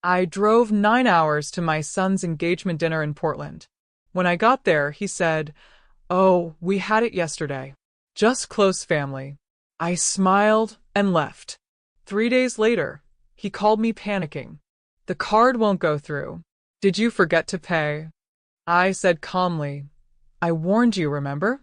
I drove 9 hours to my son's engagement dinner in Portland. When I got there, he said, "Oh, we had it yesterday. Just close family." I smiled and left. 3 days later, he called me panicking. "The card won't go through. Did you forget to pay?" I said calmly, "I warned you, remember?"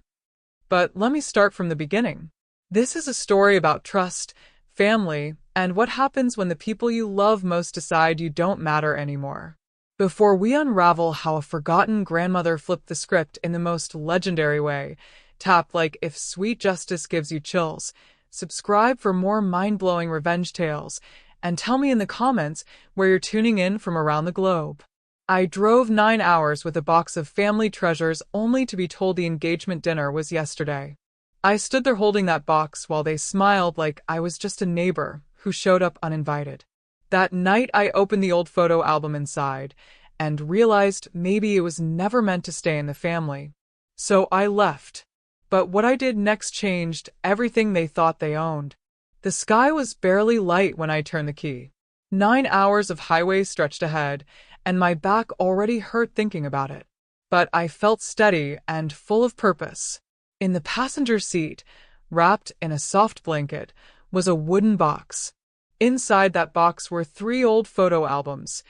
But let me start from the beginning. This is a story about trust, family, and what happens when the people you love most decide you don't matter anymore. Before we unravel how a forgotten grandmother flipped the script in the most legendary way, tap like if Sweet Justice gives you chills, subscribe for more mind-blowing revenge tales, and tell me in the comments where you're tuning in from around the globe. I drove 9 hours with a box of family treasures only to be told the engagement dinner was yesterday. I stood there holding that box while they smiled like I was just a neighbor who showed up uninvited. That night I opened the old photo album inside and realized maybe it was never meant to stay in the family. So I left. But what I did next changed everything they thought they owned. The sky was barely light when I turned the key. 9 hours of highway stretched ahead, and my back already hurt thinking about it. But I felt steady and full of purpose. In the passenger seat, wrapped in a soft blanket, was a wooden box. Inside that box were 3 old photo albums,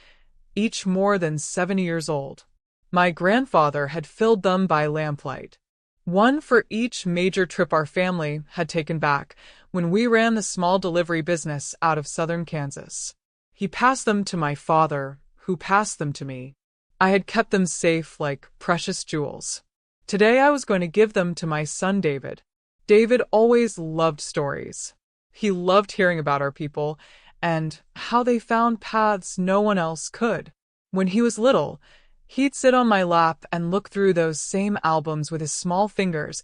each more than 70 years old. My grandfather had filled them by lamplight. One for each major trip our family had taken back when we ran the small delivery business out of southern Kansas. He passed them to my father, who passed them to me. I had kept them safe like precious jewels. Today I was going to give them to my son David. David always loved stories. He loved hearing about our people and how they found paths no one else could. When he was little, he'd sit on my lap and look through those same albums with his small fingers,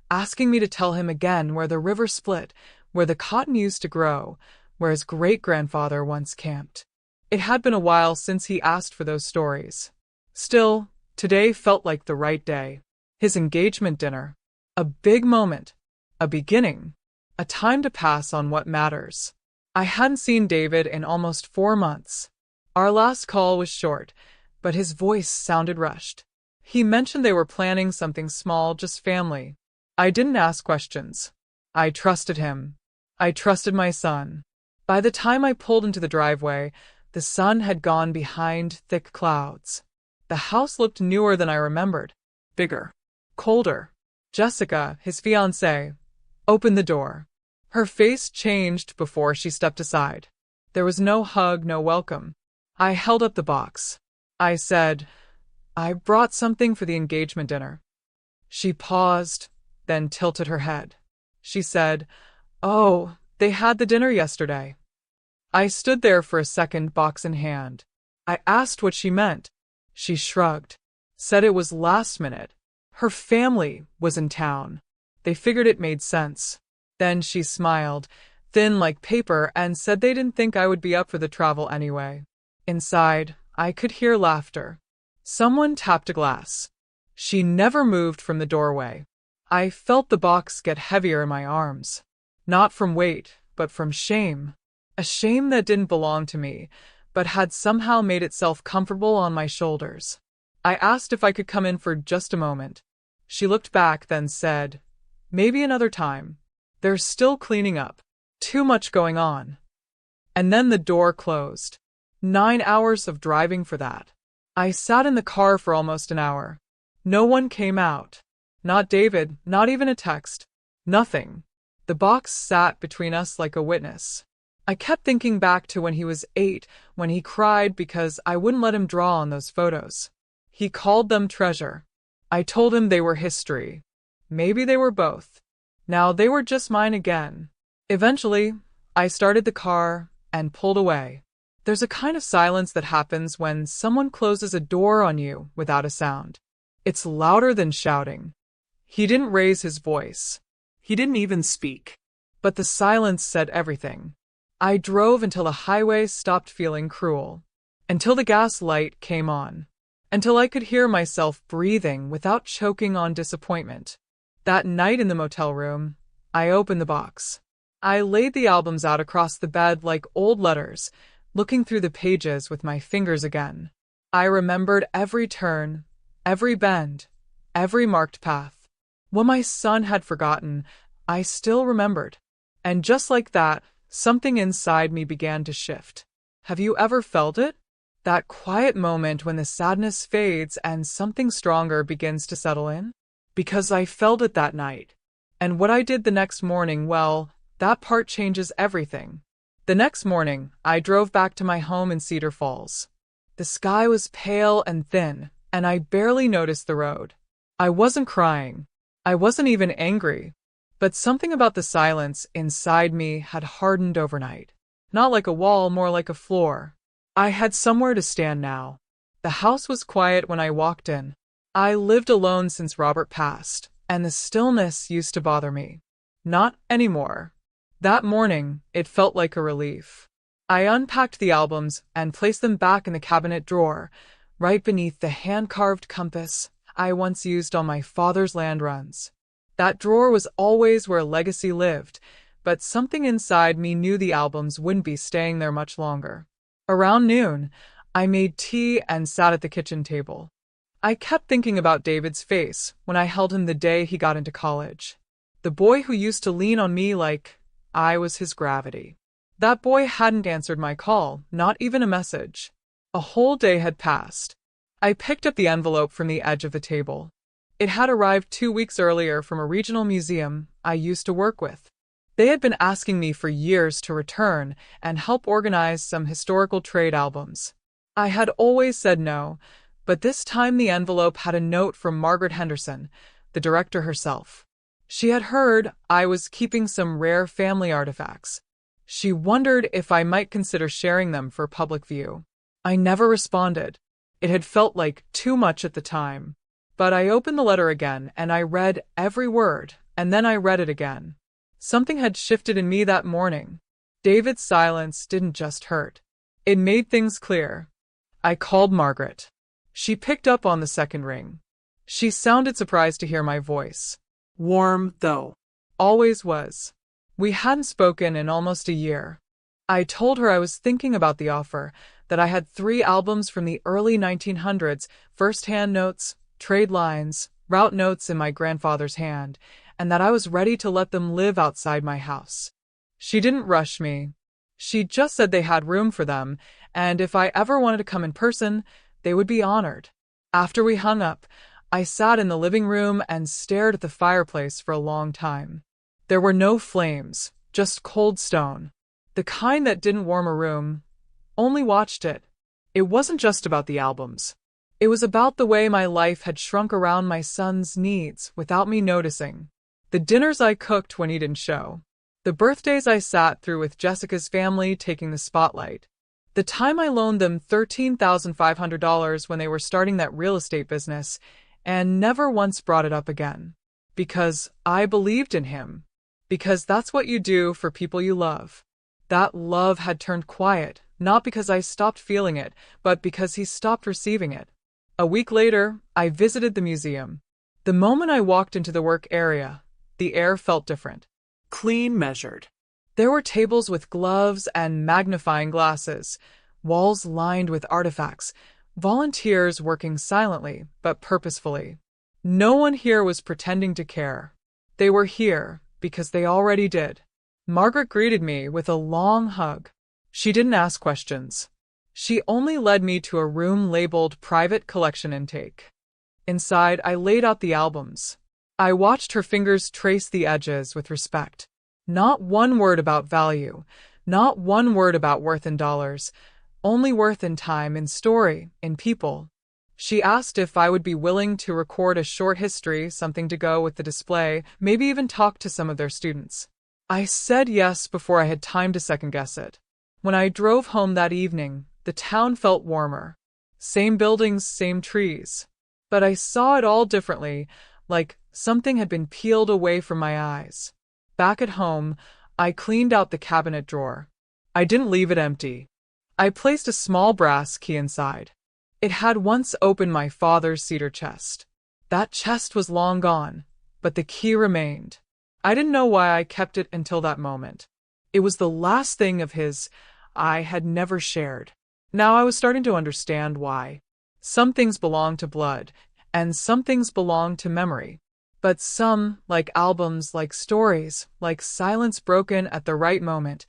asking me to tell him again where the river split, where the cotton used to grow, where his great-grandfather once camped. It had been a while since he asked for those stories. Still, today felt like the right day. His engagement dinner. A big moment. A beginning. A time to pass on what matters. I hadn't seen David in almost 4 months. Our last call was short, but his voice sounded rushed. He mentioned they were planning something small, just family. I didn't ask questions. I trusted him. I trusted my son. By the time I pulled into the driveway, the sun had gone behind thick clouds. The house looked newer than I remembered. Bigger. Colder. Jessica, his fiancée, opened the door. Her face changed before she stepped aside. There was no hug, no welcome. I held up the box. I said, "I brought something for the engagement dinner." She paused, then tilted her head. She said, "Oh, they had the dinner yesterday." I stood there for a second, box in hand. I asked what she meant. She shrugged, said it was last minute. Her family was in town. They figured it made sense. Then she smiled, thin like paper, and said they didn't think I would be up for the travel anyway. Inside, I could hear laughter. Someone tapped a glass. She never moved from the doorway. I felt the box get heavier in my arms. Not from weight, but from shame. A shame that didn't belong to me, but had somehow made itself comfortable on my shoulders. I asked if I could come in for just a moment. She looked back, then said, "Maybe another time. They're still cleaning up. Too much going on." And then the door closed. 9 hours of driving for that. I sat in the car for almost an hour. No one came out. Not David, not even a text. Nothing. The box sat between us like a witness. I kept thinking back to when he was 8, when he cried because I wouldn't let him draw on those photos. He called them treasure. I told him they were history. Maybe they were both. Now they were just mine again. Eventually, I started the car and pulled away. There's a kind of silence that happens when someone closes a door on you without a sound. It's louder than shouting. He didn't raise his voice. He didn't even speak. But the silence said everything. I drove until the highway stopped feeling cruel. Until the gas light came on. Until I could hear myself breathing without choking on disappointment. That night in the motel room, I opened the box. I laid the albums out across the bed like old letters, looking through the pages with my fingers again. I remembered every turn, every bend, every marked path. What my son had forgotten, I still remembered. And just like that, something inside me began to shift. Have you ever felt it? That quiet moment when the sadness fades and something stronger begins to settle in? Because I felt it that night. And what I did the next morning, well, that part changes everything. The next morning, I drove back to my home in Cedar Falls. The sky was pale and thin, and I barely noticed the road. I wasn't crying. I wasn't even angry. But something about the silence inside me had hardened overnight. Not like a wall, more like a floor. I had somewhere to stand now. The house was quiet when I walked in. I lived alone since Robert passed, and the stillness used to bother me. Not anymore. That morning, it felt like a relief. I unpacked the albums and placed them back in the cabinet drawer, right beneath the hand-carved compass I once used on my father's land runs. That drawer was always where legacy lived, but something inside me knew the albums wouldn't be staying there much longer. Around noon, I made tea and sat at the kitchen table. I kept thinking about David's face when I held him the day he got into college. The boy who used to lean on me like I was his gravity. That boy hadn't answered my call, not even a message. A whole day had passed. I picked up the envelope from the edge of the table. It had arrived 2 weeks earlier from a regional museum I used to work with. They had been asking me for years to return and help organize some historical trade albums. I had always said no, but this time the envelope had a note from Margaret Henderson, the director herself. She had heard I was keeping some rare family artifacts. She wondered if I might consider sharing them for public view. I never responded. It had felt like too much at the time. But I opened the letter again and I read every word, and then I read it again. Something had shifted in me that morning. David's silence didn't just hurt. It made things clear. I called Margaret. She picked up on the second ring. She sounded surprised to hear my voice. Warm, though. Always was. We hadn't spoken in almost a year. I told her I was thinking about the offer, that I had 3 albums from the early 1900s, first-hand notes, trade lines, route notes in my grandfather's hand, and that I was ready to let them live outside my house. She didn't rush me. She just said they had room for them, and if I ever wanted to come in person, they would be honored. After we hung up, I sat in the living room and stared at the fireplace for a long time. There were no flames, just cold stone. The kind that didn't warm a room, only watched it. It wasn't just about the albums. It was about the way my life had shrunk around my son's needs without me noticing. The dinners I cooked when he didn't show. The birthdays I sat through with Jessica's family taking the spotlight. The time I loaned them $13,500 when they were starting that real estate business and never once brought it up again. Because I believed in him. Because that's what you do for people you love. That love had turned quiet, not because I stopped feeling it, but because he stopped receiving it. A week later, I visited the museum. The moment I walked into the work area, the air felt different. Clean, measured. There were tables with gloves and magnifying glasses, walls lined with artifacts, volunteers working silently but purposefully. No one here was pretending to care. They were here because they already did. Margaret greeted me with a long hug. She didn't ask questions. She only led me to a room labeled Private Collection Intake. Inside, I laid out the albums. I watched her fingers trace the edges with respect. Not one word about value, not one word about worth in dollars, only worth in time, in story, in people. She asked if I would be willing to record a short history, something to go with the display, maybe even talk to some of their students. I said yes before I had time to second-guess it. When I drove home that evening, the town felt warmer. Same buildings, same trees. But I saw it all differently, like something had been peeled away from my eyes. Back at home, I cleaned out the cabinet drawer. I didn't leave it empty. I placed a small brass key inside. It had once opened my father's cedar chest. That chest was long gone, but the key remained. I didn't know why I kept it until that moment. It was the last thing of his I had never shared. Now I was starting to understand why. Some things belong to blood, and some things belong to memory. But some, like albums, like stories, like silence broken at the right moment,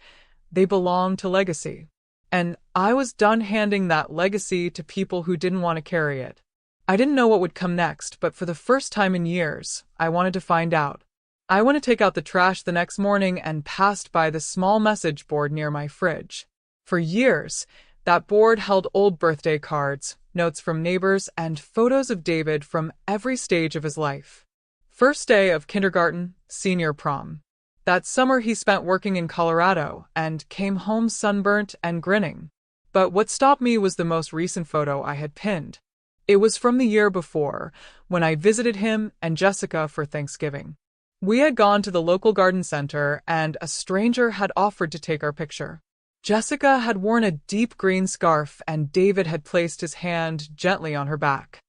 they belong to legacy. And I was done handing that legacy to people who didn't want to carry it. I didn't know what would come next, but for the first time in years, I wanted to find out. I went to take out the trash the next morning and passed by the small message board near my fridge. For years, that board held old birthday cards, notes from neighbors, and photos of David from every stage of his life. First day of kindergarten, senior prom. That summer he spent working in Colorado and came home sunburnt and grinning. But what stopped me was the most recent photo I had pinned. It was from the year before, when I visited him and Jessica for Thanksgiving. We had gone to the local garden center and a stranger had offered to take our picture. Jessica had worn a deep green scarf and David had placed his hand gently on her back.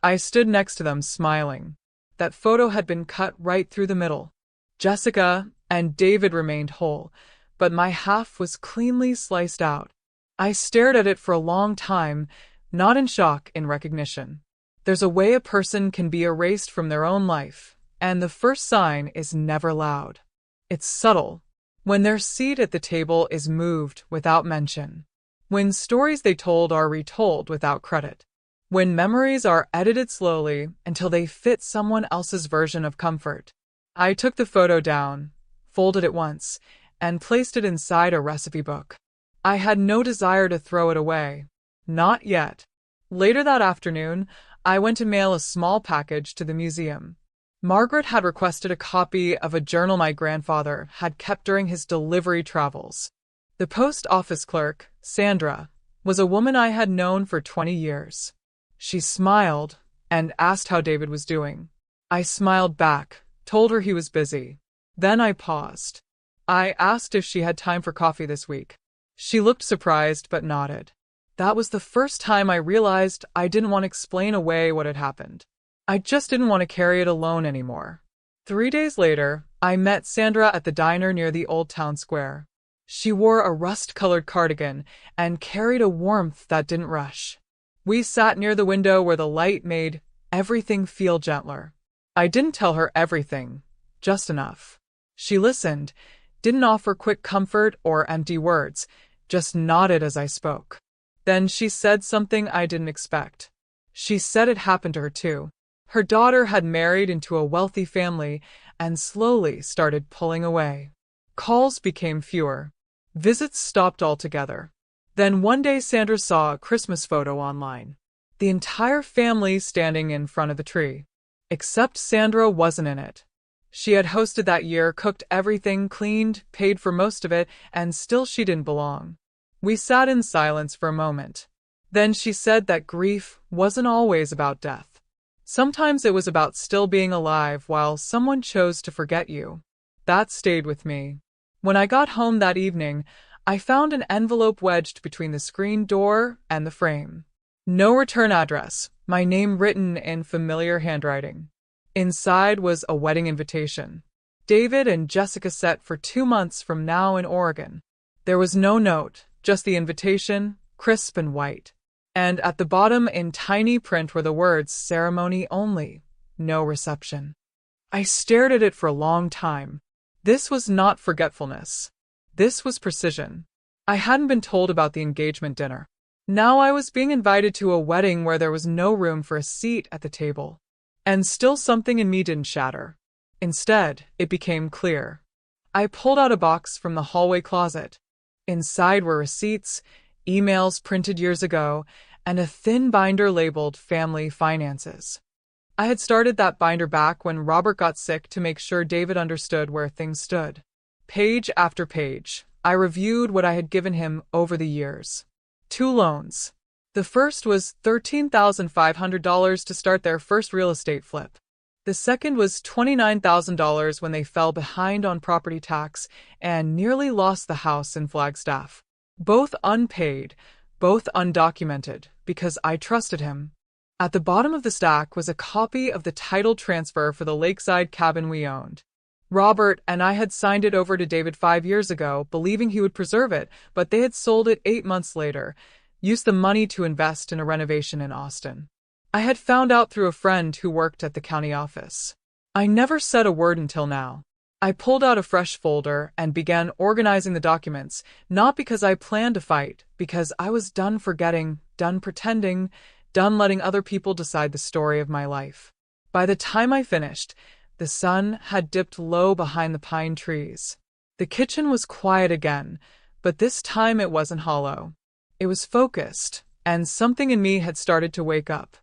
I stood next to them smiling. That photo had been cut right through the middle. Jessica and David remained whole, but my half was cleanly sliced out. I stared at it for a long time, not in shock, in recognition. There's a way a person can be erased from their own life, and the first sign is never loud. It's subtle. When their seat at the table is moved without mention. When stories they told are retold without credit. When memories are edited slowly until they fit someone else's version of comfort. I took the photo down, folded it once, and placed it inside a recipe book. I had no desire to throw it away. Not yet. Later that afternoon, I went to mail a small package to the museum. Margaret had requested a copy of a journal my grandfather had kept during his delivery travels. The post office clerk, Sandra, was a woman I had known for 20 years. She smiled and asked how David was doing. I smiled back, told her he was busy. Then I paused. I asked if she had time for coffee this week. She looked surprised but nodded. That was the first time I realized I didn't want to explain away what had happened. I just didn't want to carry it alone anymore. 3 days later, I met Sandra at the diner near the Old Town Square. She wore a rust-colored cardigan and carried a warmth that didn't rush. We sat near the window where the light made everything feel gentler. I didn't tell her everything, just enough. She listened, didn't offer quick comfort or empty words, just nodded as I spoke. Then she said something I didn't expect. She said it happened to her too. Her daughter had married into a wealthy family and slowly started pulling away. Calls became fewer. Visits stopped altogether. Then one day Sandra saw a Christmas photo online. The entire family standing in front of the tree. Except Sandra wasn't in it. She had hosted that year, cooked everything, cleaned, paid for most of it, and still she didn't belong. We sat in silence for a moment. Then she said that grief wasn't always about death. Sometimes it was about still being alive while someone chose to forget you. That stayed with me. When I got home that evening, I found an envelope wedged between the screen door and the frame. No return address, my name written in familiar handwriting. Inside was a wedding invitation. David and Jessica set for 2 months from now in Oregon. There was no note, just the invitation, crisp and white. And at the bottom in tiny print were the words, ceremony only, no reception. I stared at it for a long time. This was not forgetfulness. This was precision. I hadn't been told about the engagement dinner. Now I was being invited to a wedding where there was no room for a seat at the table. And still something in me didn't shatter. Instead, it became clear. I pulled out a box from the hallway closet. Inside were receipts, emails printed years ago, and a thin binder labeled Family Finances. I had started that binder back when Robert got sick to make sure David understood where things stood. Page after page, I reviewed what I had given him over the years. 2 loans. The first was $13,500 to start their first real estate flip. The second was $29,000 when they fell behind on property tax and nearly lost the house in Flagstaff. Both unpaid, both undocumented, because I trusted him. At the bottom of the stack was a copy of the title transfer for the lakeside cabin we owned. Robert and I had signed it over to David 5 years ago, believing he would preserve it, but they had sold it 8 months later, used the money to invest in a renovation in Austin. I had found out through a friend who worked at the county office. I never said a word until now. I pulled out a fresh folder and began organizing the documents, not because I planned to fight, because I was done forgetting, done pretending, done letting other people decide the story of my life. By the time I finished, the sun had dipped low behind the pine trees. The kitchen was quiet again, but this time it wasn't hollow. It was focused, and something in me had started to wake up.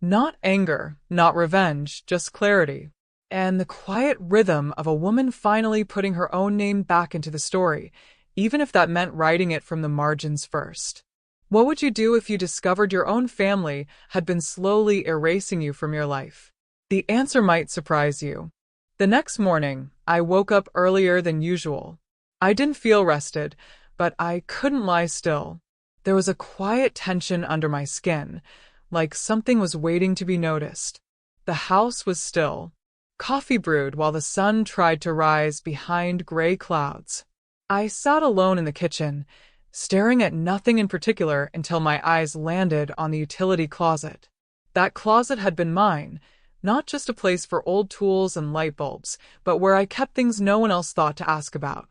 Not anger, not revenge, just clarity. And the quiet rhythm of a woman finally putting her own name back into the story, even if that meant writing it from the margins first. What would you do if you discovered your own family had been slowly erasing you from your life? The answer might surprise you. The next morning, I woke up earlier than usual. I didn't feel rested, but I couldn't lie still. There was a quiet tension under my skin, like something was waiting to be noticed. The house was still. Coffee brewed while the sun tried to rise behind gray clouds. I sat alone in the kitchen, staring at nothing in particular until my eyes landed on the utility closet. That closet had been mine, not just a place for old tools and light bulbs, but where I kept things no one else thought to ask about.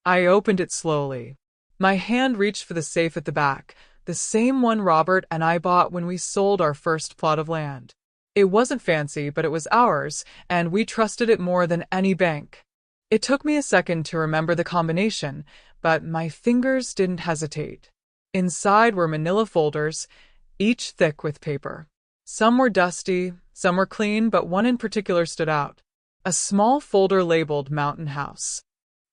I opened it slowly. My hand reached for the safe at the back, the same one Robert and I bought when we sold our first plot of land. It wasn't fancy, but it was ours, and we trusted it more than any bank. It took me a second to remember the combination, but my fingers didn't hesitate. Inside were manila folders, each thick with paper. Some were dusty, some were clean, but one in particular stood out. A small folder labeled Mountain House.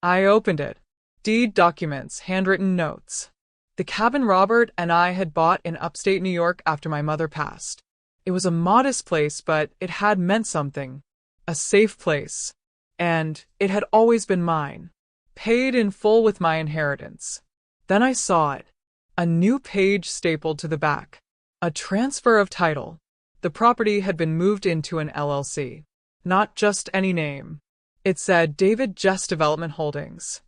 I opened it. Deed documents, handwritten notes. The cabin Robert and I had bought in upstate New York after my mother passed. It was a modest place, but it had meant something. A safe place. And it had always been mine. Paid in full with my inheritance. Then I saw it. A new page stapled to the back. A transfer of title. The property had been moved into an LLC. Not just any name. It said David Jess Development Holdings.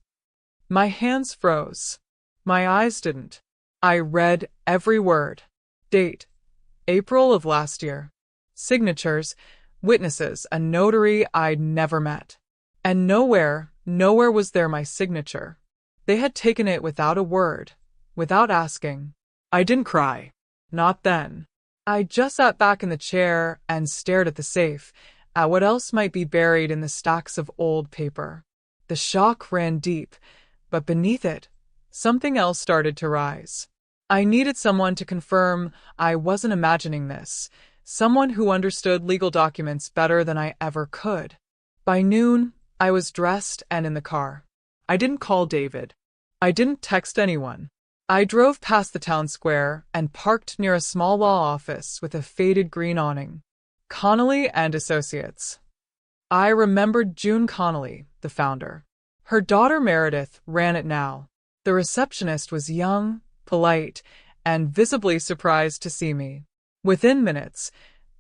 My hands froze. My eyes didn't. I read every word. Date. April of last year. Signatures, witnesses, a notary I'd never met. And nowhere was there my signature. They had taken it without a word, without asking. I didn't cry. Not then. I just sat back in the chair and stared at the safe, at what else might be buried in the stacks of old paper. The shock ran deep, but beneath it, something else started to rise. I needed someone to confirm I wasn't imagining this, someone who understood legal documents better than I ever could. By noon, I was dressed and in the car. I didn't call David. I didn't text anyone. I drove past the town square and parked near a small law office with a faded green awning. Connolly and Associates. I remembered June Connolly, the founder. Her daughter Meredith ran it now. The receptionist was young, polite, and visibly surprised to see me. Within minutes,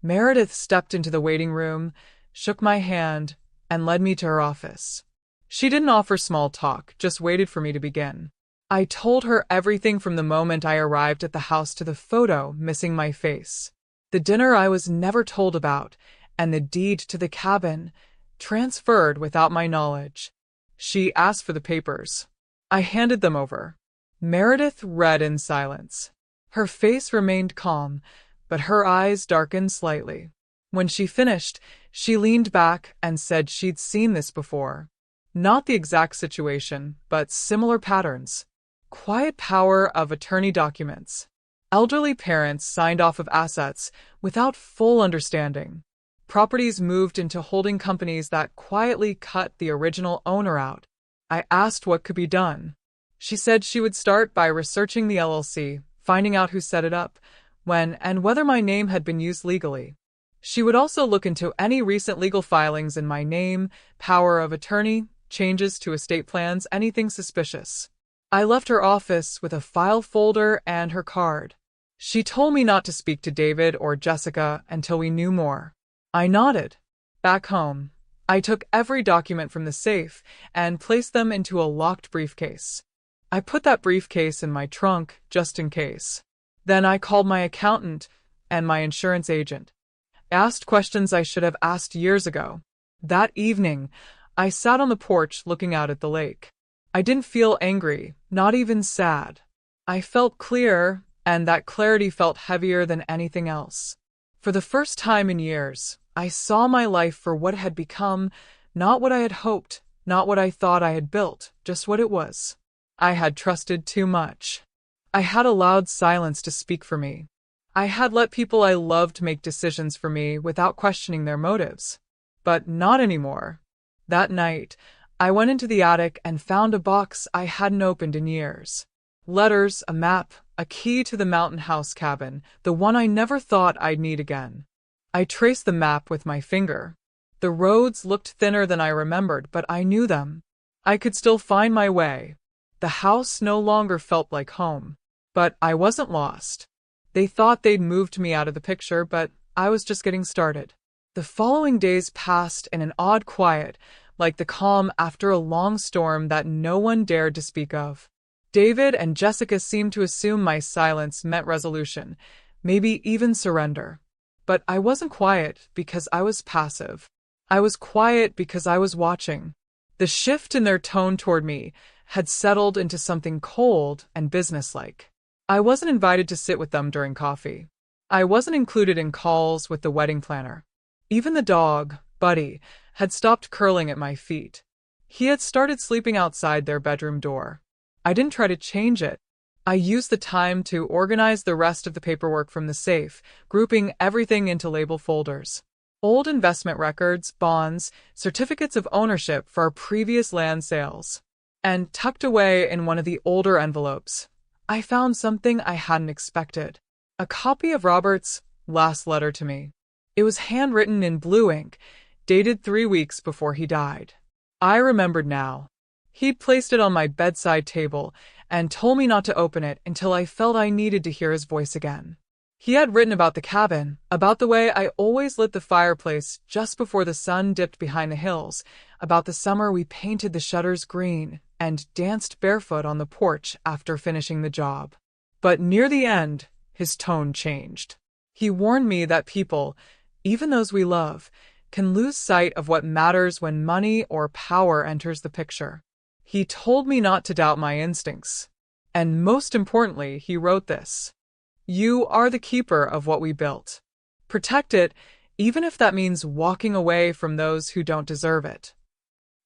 Meredith stepped into the waiting room, shook my hand, and led me to her office. She didn't offer small talk, just waited for me to begin. I told her everything from the moment I arrived at the house to the photo missing my face, the dinner I was never told about, and the deed to the cabin, transferred without my knowledge. She asked for the papers. I handed them over. Meredith read in silence. Her face remained calm, but her eyes darkened slightly. When she finished, she leaned back and said she'd seen this before. Not the exact situation, but similar patterns. Quiet power of attorney documents. Elderly parents signed off of assets without full understanding. Properties moved into holding companies that quietly cut the original owner out. I asked what could be done. She said she would start by researching the LLC, finding out who set it up, when and whether my name had been used legally. She would also look into any recent legal filings in my name, power of attorney, changes to estate plans, anything suspicious. I left her office with a file folder and her card. She told me not to speak to David or Jessica until we knew more. I nodded. Back home, I took every document from the safe and placed them into a locked briefcase. I put that briefcase in my trunk just in case. Then I called my accountant and my insurance agent. Asked questions I should have asked years ago. That evening, I sat on the porch looking out at the lake. I didn't feel angry, not even sad. I felt clear, and that clarity felt heavier than anything else. For the first time in years, I saw my life for what it had become, not what I had hoped, not what I thought I had built, just what it was. I had trusted too much. I had allowed silence to speak for me. I had let people I loved make decisions for me without questioning their motives. But not anymore. That night, I went into the attic and found a box I hadn't opened in years. Letters, a map, a key to the mountain house cabin, the one I never thought I'd need again. I traced the map with my finger. The roads looked thinner than I remembered, but I knew them. I could still find my way. The house no longer felt like home. But I wasn't lost. They thought they'd moved me out of the picture, but I was just getting started. The following days passed in an odd quiet, like the calm after a long storm that no one dared to speak of. David and Jessica seemed to assume my silence meant resolution, maybe even surrender. But I wasn't quiet because I was passive. I was quiet because I was watching. The shift in their tone toward me had settled into something cold and businesslike. I wasn't invited to sit with them during coffee. I wasn't included in calls with the wedding planner. Even the dog, Buddy, had stopped curling at my feet. He had started sleeping outside their bedroom door. I didn't try to change it. I used the time to organize the rest of the paperwork from the safe, grouping everything into label folders. Old investment records, bonds, certificates of ownership for our previous land sales. And tucked away in one of the older envelopes, I found something I hadn't expected. A copy of Robert's last letter to me. It was handwritten in blue ink, dated 3 weeks before he died. I remembered now. He'd placed it on my bedside table and told me not to open it until I felt I needed to hear his voice again. He had written about the cabin, about the way I always lit the fireplace just before the sun dipped behind the hills, about the summer we painted the shutters green and danced barefoot on the porch after finishing the job. But near the end, his tone changed. He warned me that people, even those we love, can lose sight of what matters when money or power enters the picture. He told me not to doubt my instincts. And most importantly, he wrote this: "You are the keeper of what we built. Protect it, even if that means walking away from those who don't deserve it."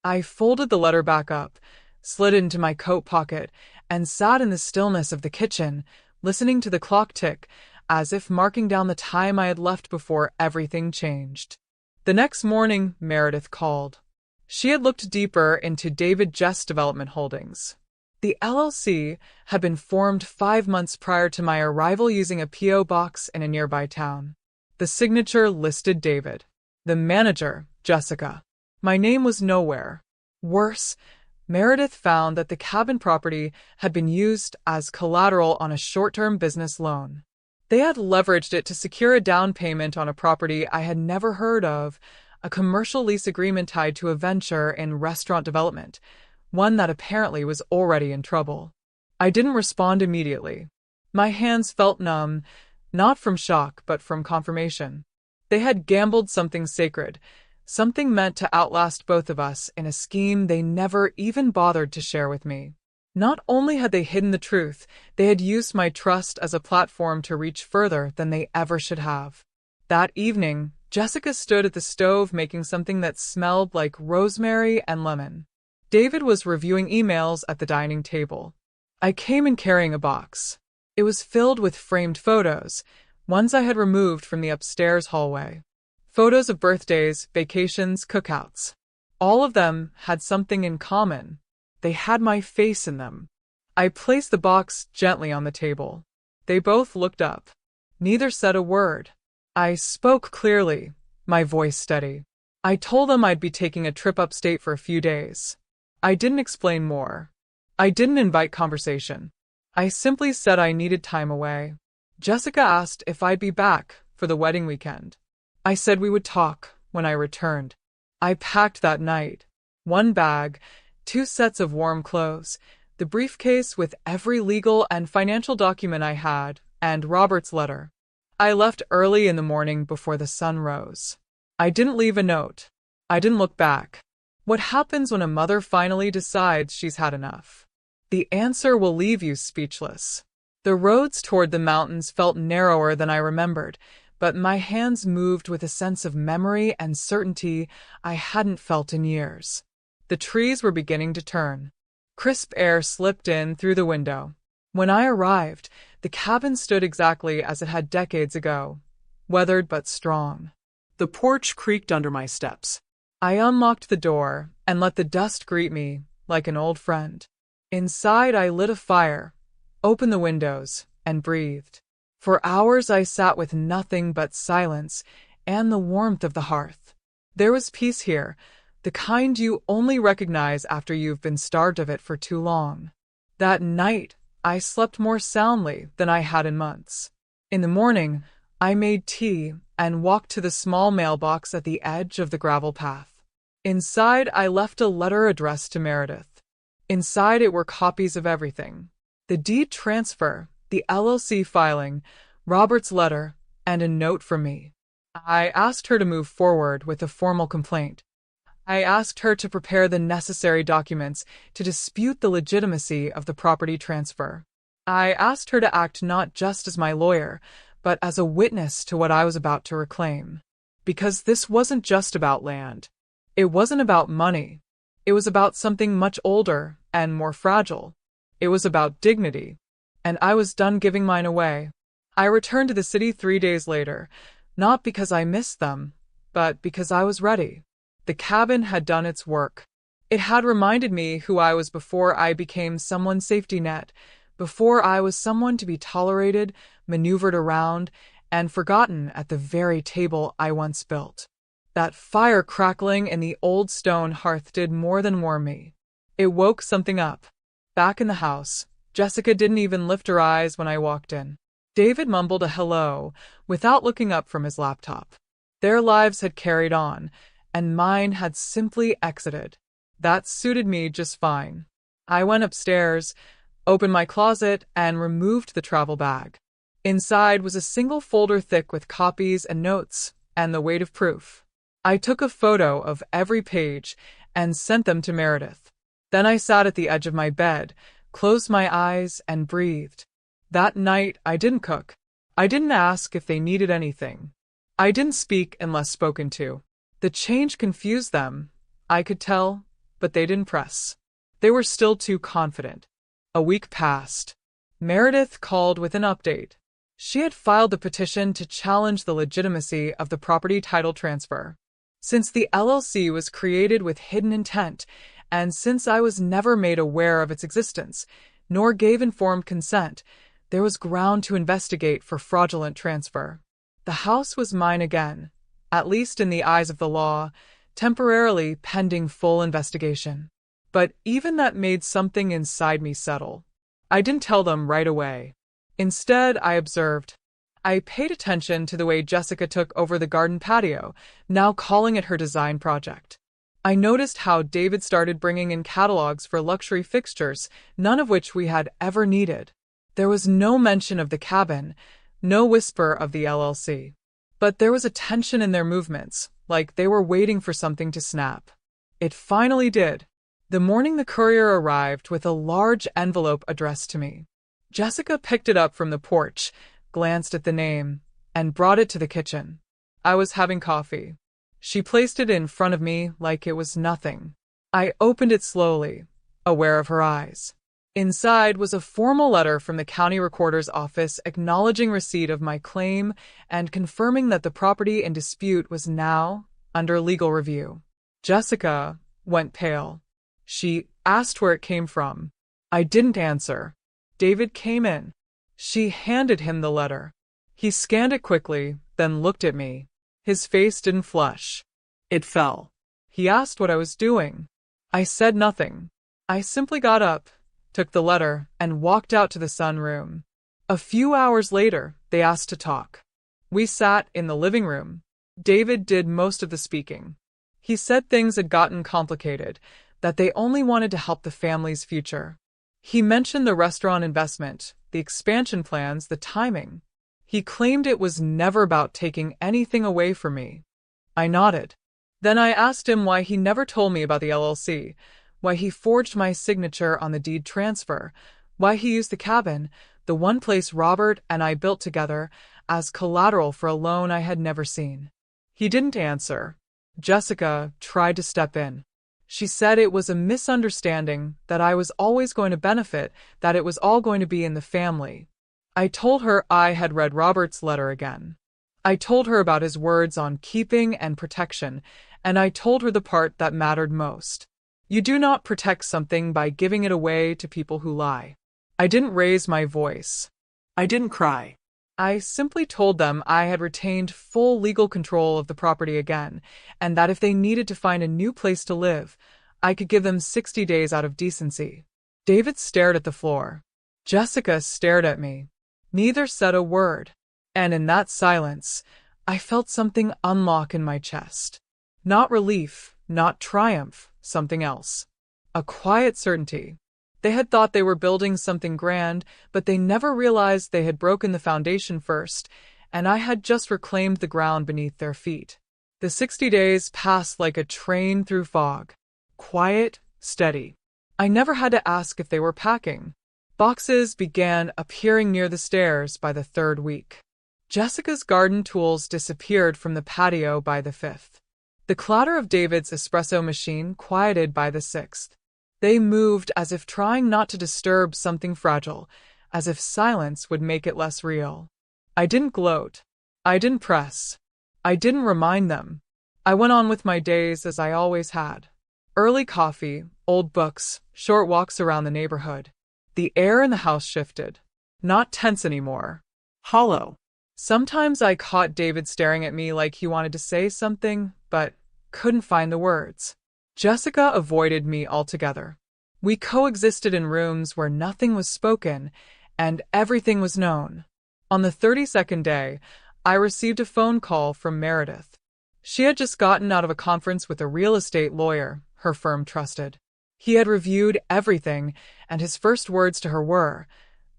I folded the letter back up, slid it into my coat pocket, and sat in the stillness of the kitchen, listening to the clock tick, as if marking down the time I had left before everything changed. The next morning, Meredith called. She had looked deeper into David Jess Development Holdings. The LLC had been formed 5 months prior to my arrival using a P.O. box in a nearby town. The signature listed David. The manager, Jessica. My name was nowhere. Worse, Meredith found that the cabin property had been used as collateral on a short-term business loan. They had leveraged it to secure a down payment on a property I had never heard of, a commercial lease agreement tied to a venture in restaurant development, one that apparently was already in trouble. I didn't respond immediately. My hands felt numb, not from shock but from confirmation. They had gambled something sacred, something meant to outlast both of us in a scheme they never even bothered to share with me. Not only had they hidden the truth, they had used my trust as a platform to reach further than they ever should have. That evening, Jessica stood at the stove making something that smelled like rosemary and lemon. David was reviewing emails at the dining table. I came in carrying a box. It was filled with framed photos, ones I had removed from the upstairs hallway. Photos of birthdays, vacations, cookouts. All of them had something in common. They had my face in them. I placed the box gently on the table. They both looked up. Neither said a word. I spoke clearly, my voice steady. I told them I'd be taking a trip upstate for a few days. I didn't explain more. I didn't invite conversation. I simply said I needed time away. Jessica asked if I'd be back for the wedding weekend. I said we would talk when I returned. I packed that night. One bag, 2 sets of warm clothes, the briefcase with every legal and financial document I had, and Robert's letter. I left early in the morning before the sun rose. I didn't leave a note. I didn't look back. What happens when a mother finally decides she's had enough? The answer will leave you speechless. The roads toward the mountains felt narrower than I remembered, but my hands moved with a sense of memory and certainty I hadn't felt in years. The trees were beginning to turn. Crisp air slipped in through the window. When I arrived, the cabin stood exactly as it had decades ago, weathered but strong. The porch creaked under my steps. I unlocked the door and let the dust greet me like an old friend. Inside, I lit a fire, opened the windows, and breathed. For hours I sat with nothing but silence and the warmth of the hearth. There was peace here, the kind you only recognize after you've been starved of it for too long. That night, I slept more soundly than I had in months. In the morning, I made tea and walked to the small mailbox at the edge of the gravel path. Inside, I left a letter addressed to Meredith. Inside it were copies of everything: the deed transfer, the LLC filing, Robert's letter, and a note from me. I asked her to move forward with a formal complaint. I asked her to prepare the necessary documents to dispute the legitimacy of the property transfer. I asked her to act not just as my lawyer, but as a witness to what I was about to reclaim. Because this wasn't just about land. It wasn't about money. It was about something much older and more fragile. It was about dignity. And I was done giving mine away. I returned to the city 3 days later, not because I missed them, but because I was ready. The cabin had done its work. It had reminded me who I was before I became someone's safety net, before I was someone to be tolerated, maneuvered around, and forgotten at the very table I once built. That fire crackling in the old stone hearth did more than warm me. It woke something up. Back in the house, Jessica didn't even lift her eyes when I walked in. David mumbled a hello without looking up from his laptop. Their lives had carried on, and mine had simply exited. That suited me just fine. I went upstairs, opened my closet, and removed the travel bag. Inside was a single folder thick with copies and notes, and the weight of proof. I took a photo of every page and sent them to Meredith. Then I sat at the edge of my bed, closed my eyes, and breathed. That night, I didn't cook. I didn't ask if they needed anything. I didn't speak unless spoken to. The change confused them, I could tell, but they didn't press. They were still too confident. A week passed. Meredith called with an update. She had filed a petition to challenge the legitimacy of the property title transfer. Since the LLC was created with hidden intent, and since I was never made aware of its existence, nor gave informed consent, there was ground to investigate for fraudulent transfer. The house was mine again, at least in the eyes of the law, temporarily pending full investigation. But even that made something inside me settle. I didn't tell them right away. Instead, I observed. I paid attention to the way Jessica took over the garden patio, now calling it her design project. I noticed how David started bringing in catalogs for luxury fixtures, none of which we had ever needed. There was no mention of the cabin, no whisper of the LLC. But there was a tension in their movements, like they were waiting for something to snap. It finally did. The morning the courier arrived with a large envelope addressed to me. Jessica picked it up from the porch, glanced at the name, and brought it to the kitchen. I was having coffee. She placed it in front of me like it was nothing. I opened it slowly, aware of her eyes. Inside was a formal letter from the county recorder's office acknowledging receipt of my claim and confirming that the property in dispute was now under legal review. Jessica went pale. She asked where it came from. I didn't answer. David came in. She handed him the letter. He scanned it quickly, then looked at me. His face didn't flush. It fell. He asked what I was doing. I said nothing. I simply got up, took the letter, and walked out to the sunroom. A few hours later, they asked to talk. We sat in the living room. David did most of the speaking. He said things had gotten complicated, that they only wanted to help the family's future. He mentioned the restaurant investment, the expansion plans, the timing. He claimed it was never about taking anything away from me. I nodded. Then I asked him why he never told me about the LLC, why he forged my signature on the deed transfer, why he used the cabin, the one place Robert and I built together, as collateral for a loan I had never seen. He didn't answer. Jessica tried to step in. She said it was a misunderstanding, that I was always going to benefit, that it was all going to be in the family. I told her I had read Robert's letter again. I told her about his words on keeping and protection, and I told her the part that mattered most. You do not protect something by giving it away to people who lie. I didn't raise my voice. I didn't cry. I simply told them I had retained full legal control of the property again, and that if they needed to find a new place to live, I could give them 60 days out of decency. David stared at the floor. Jessica stared at me. Neither said a word. And in that silence, I felt something unlock in my chest. Not relief, not triumph, something else. A quiet certainty. They had thought they were building something grand, but they never realized they had broken the foundation first, and I had just reclaimed the ground beneath their feet. The 60 days passed like a train through fog. Quiet, steady. I never had to ask if they were packing. Boxes began appearing near the stairs by the 3rd week. Jessica's garden tools disappeared from the patio by the 5th. The clatter of David's espresso machine quieted by the 6th. They moved as if trying not to disturb something fragile, as if silence would make it less real. I didn't gloat. I didn't press. I didn't remind them. I went on with my days as I always had. Early coffee, old books, short walks around the neighborhood. The air in the house shifted. Not tense anymore. Hollow. Sometimes I caught David staring at me like he wanted to say something, but couldn't find the words. Jessica avoided me altogether. We coexisted in rooms where nothing was spoken and everything was known. On the 32nd day, I received a phone call from Meredith. She had just gotten out of a conference with a real estate lawyer her firm trusted. He had reviewed everything, and his first words to her were,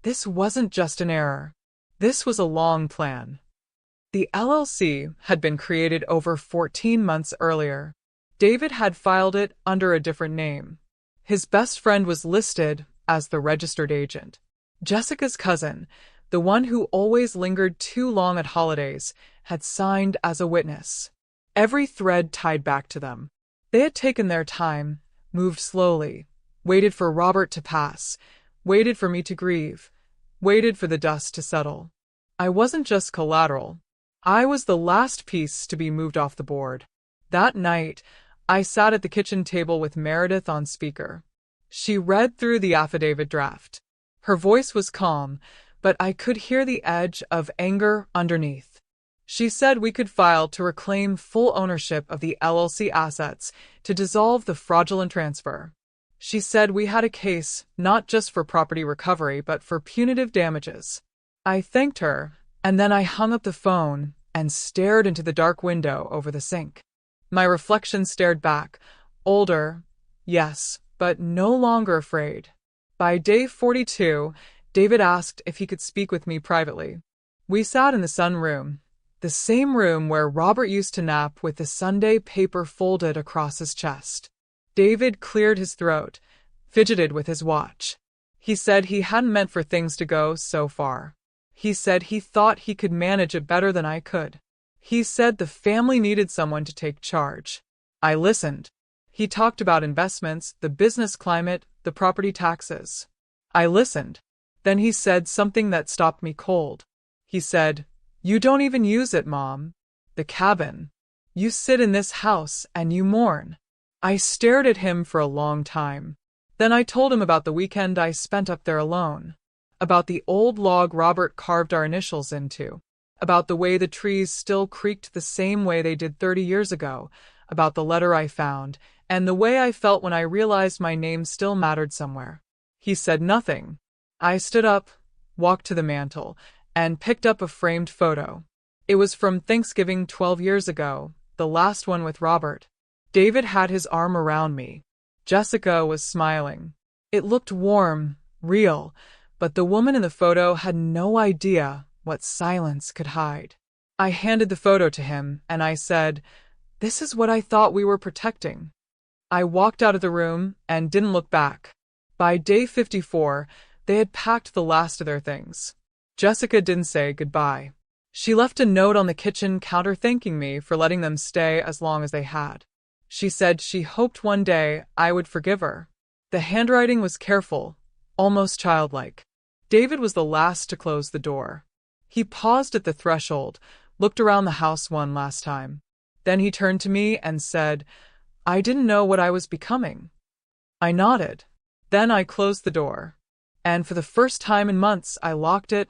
"This wasn't just an error. This was a long plan." The LLC had been created over 14 months earlier. David had filed it under a different name. His best friend was listed as the registered agent. Jessica's cousin, the one who always lingered too long at holidays, had signed as a witness. Every thread tied back to them. They had taken their time, moved slowly, waited for Robert to pass, waited for me to grieve, waited for the dust to settle. I wasn't just collateral. I was the last piece to be moved off the board. That night, I sat at the kitchen table with Meredith on speaker. She read through the affidavit draft. Her voice was calm, but I could hear the edge of anger underneath. She said we could file to reclaim full ownership of the LLC assets, to dissolve the fraudulent transfer. She said we had a case not just for property recovery but for punitive damages. I thanked her, and then I hung up the phone and stared into the dark window over the sink. My reflection stared back, older, yes, but no longer afraid. By day 42, David asked if he could speak with me privately. We sat in the sunroom, the same room where Robert used to nap with the Sunday paper folded across his chest. David cleared his throat, fidgeted with his watch. He said he hadn't meant for things to go so far. He said he thought he could manage it better than I could. He said the family needed someone to take charge. I listened. He talked about investments, the business climate, the property taxes. I listened. Then he said something that stopped me cold. He said, "You don't even use it, Mom. The cabin. You sit in this house and you mourn." I stared at him for a long time. Then I told him about the weekend I spent up there alone. About the old log Robert carved our initials into. About the way the trees still creaked the same way they did 30 years ago, about the letter I found, and the way I felt when I realized my name still mattered somewhere. He said nothing. I stood up, walked to the mantel, and picked up a framed photo. It was from Thanksgiving 12 years ago, the last one with Robert. David had his arm around me. Jessica was smiling. It looked warm, real, but the woman in the photo had no idea what silence could hide. I handed the photo to him and I said, "This is what I thought we were protecting." I walked out of the room and didn't look back. By day 54, they had packed the last of their things. Jessica didn't say goodbye. She left a note on the kitchen counter thanking me for letting them stay as long as they had. She said she hoped one day I would forgive her. The handwriting was careful, almost childlike. David was the last to close the door. He paused at the threshold, looked around the house one last time. Then he turned to me and said, "I didn't know what I was becoming." I nodded. Then I closed the door. And for the first time in months, I locked it.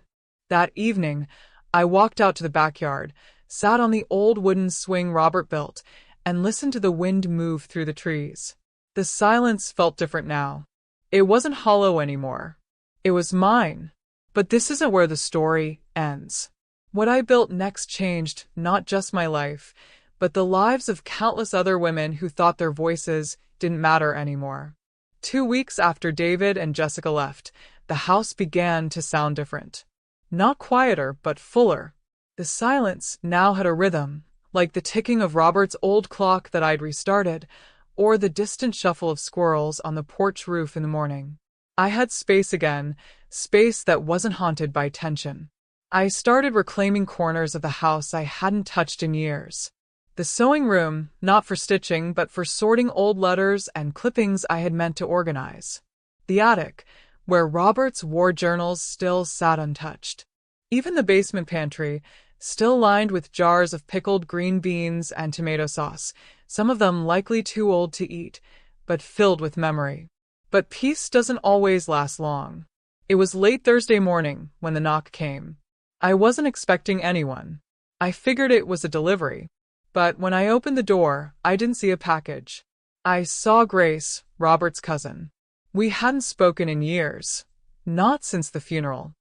That evening, I walked out to the backyard, sat on the old wooden swing Robert built, and listened to the wind move through the trees. The silence felt different now. It wasn't hollow anymore. It was mine. But this isn't where the story ends. What I built next changed not just my life, but the lives of countless other women who thought their voices didn't matter anymore. 2 weeks after David and Jessica left, the house began to sound different. Not quieter, but fuller. The silence now had a rhythm, like the ticking of Robert's old clock that I'd restarted, or the distant shuffle of squirrels on the porch roof in the morning. I had space again, space that wasn't haunted by tension. I started reclaiming corners of the house I hadn't touched in years. The sewing room, not for stitching, but for sorting old letters and clippings I had meant to organize. The attic, where Robert's war journals still sat untouched. Even the basement pantry, still lined with jars of pickled green beans and tomato sauce, some of them likely too old to eat, but filled with memory. But peace doesn't always last long. It was late Thursday morning when the knock came. I wasn't expecting anyone. I figured it was a delivery. But when I opened the door, I didn't see a package. I saw Grace, Robert's cousin. We hadn't spoken in years. Not since the funeral.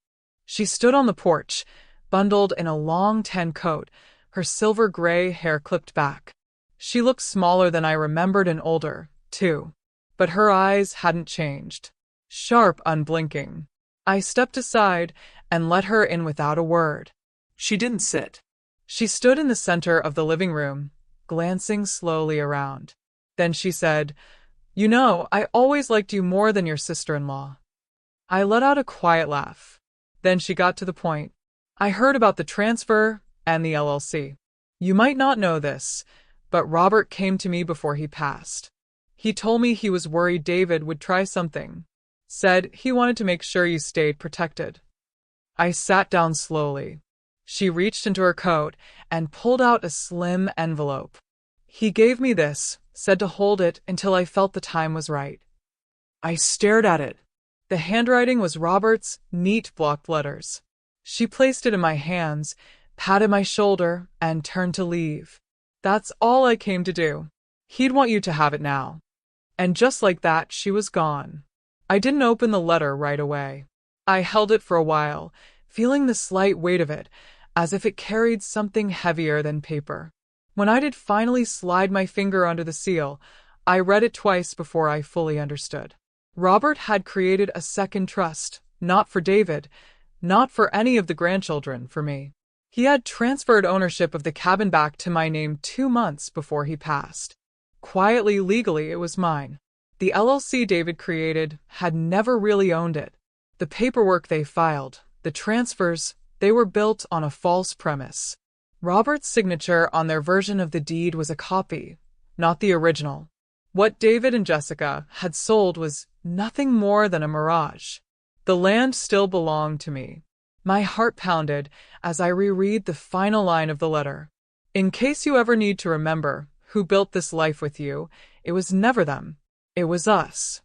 She stood on the porch, bundled in a long tan coat, her silver gray hair clipped back. She looked smaller than I remembered and older, too. But her eyes hadn't changed. Sharp, unblinking. I stepped aside and let her in without a word. She didn't sit. She stood in the center of the living room, glancing slowly around. Then she said, "You know, I always liked you more than your sister-in-law." I let out a quiet laugh. Then she got to the point. "I heard about the transfer and the LLC. You might not know this, but Robert came to me before he passed. He told me he was worried David would try something. Said he wanted to make sure you stayed protected." I sat down slowly. She reached into her coat and pulled out a slim envelope. "He gave me this, said to hold it until I felt the time was right." I stared at it. The handwriting was Robert's neat blocked letters. She placed it in my hands, patted my shoulder, and turned to leave. "That's all I came to do. He'd want you to have it now." And just like that, she was gone. I didn't open the letter right away. I held it for a while, feeling the slight weight of it, as if it carried something heavier than paper. When I did finally slide my finger under the seal, I read it twice before I fully understood. Robert had created a second trust, not for David, not for any of the grandchildren, for me. He had transferred ownership of the cabin back to my name 2 months before he passed. Quietly, legally, it was mine. The LLC David created had never really owned it. The paperwork they filed, the transfers, they were built on a false premise. Robert's signature on their version of the deed was a copy, not the original. What David and Jessica had sold was nothing more than a mirage. The land still belonged to me. My heart pounded as I reread the final line of the letter. "In case you ever need to remember who built this life with you, it was never them. It was us."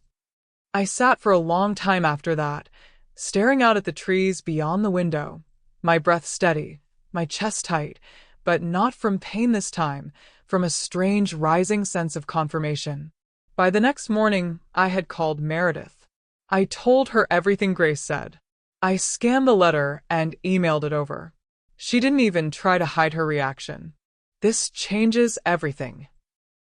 I sat for a long time after that, staring out at the trees beyond the window, my breath steady, my chest tight, but not from pain this time, from a strange rising sense of confirmation. By the next morning, I had called Meredith. I told her everything Grace said. I scanned the letter and emailed it over. She didn't even try to hide her reaction. "This changes everything."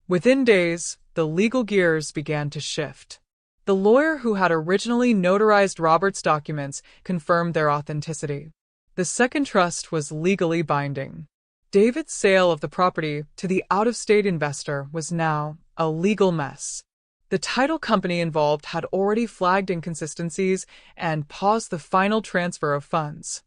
Within days, the legal gears began to shift. The lawyer who had originally notarized Robert's documents confirmed their authenticity. The second trust was legally binding. David's sale of the property to the out-of-state investor was now a legal mess. The title company involved had already flagged inconsistencies and paused the final transfer of funds.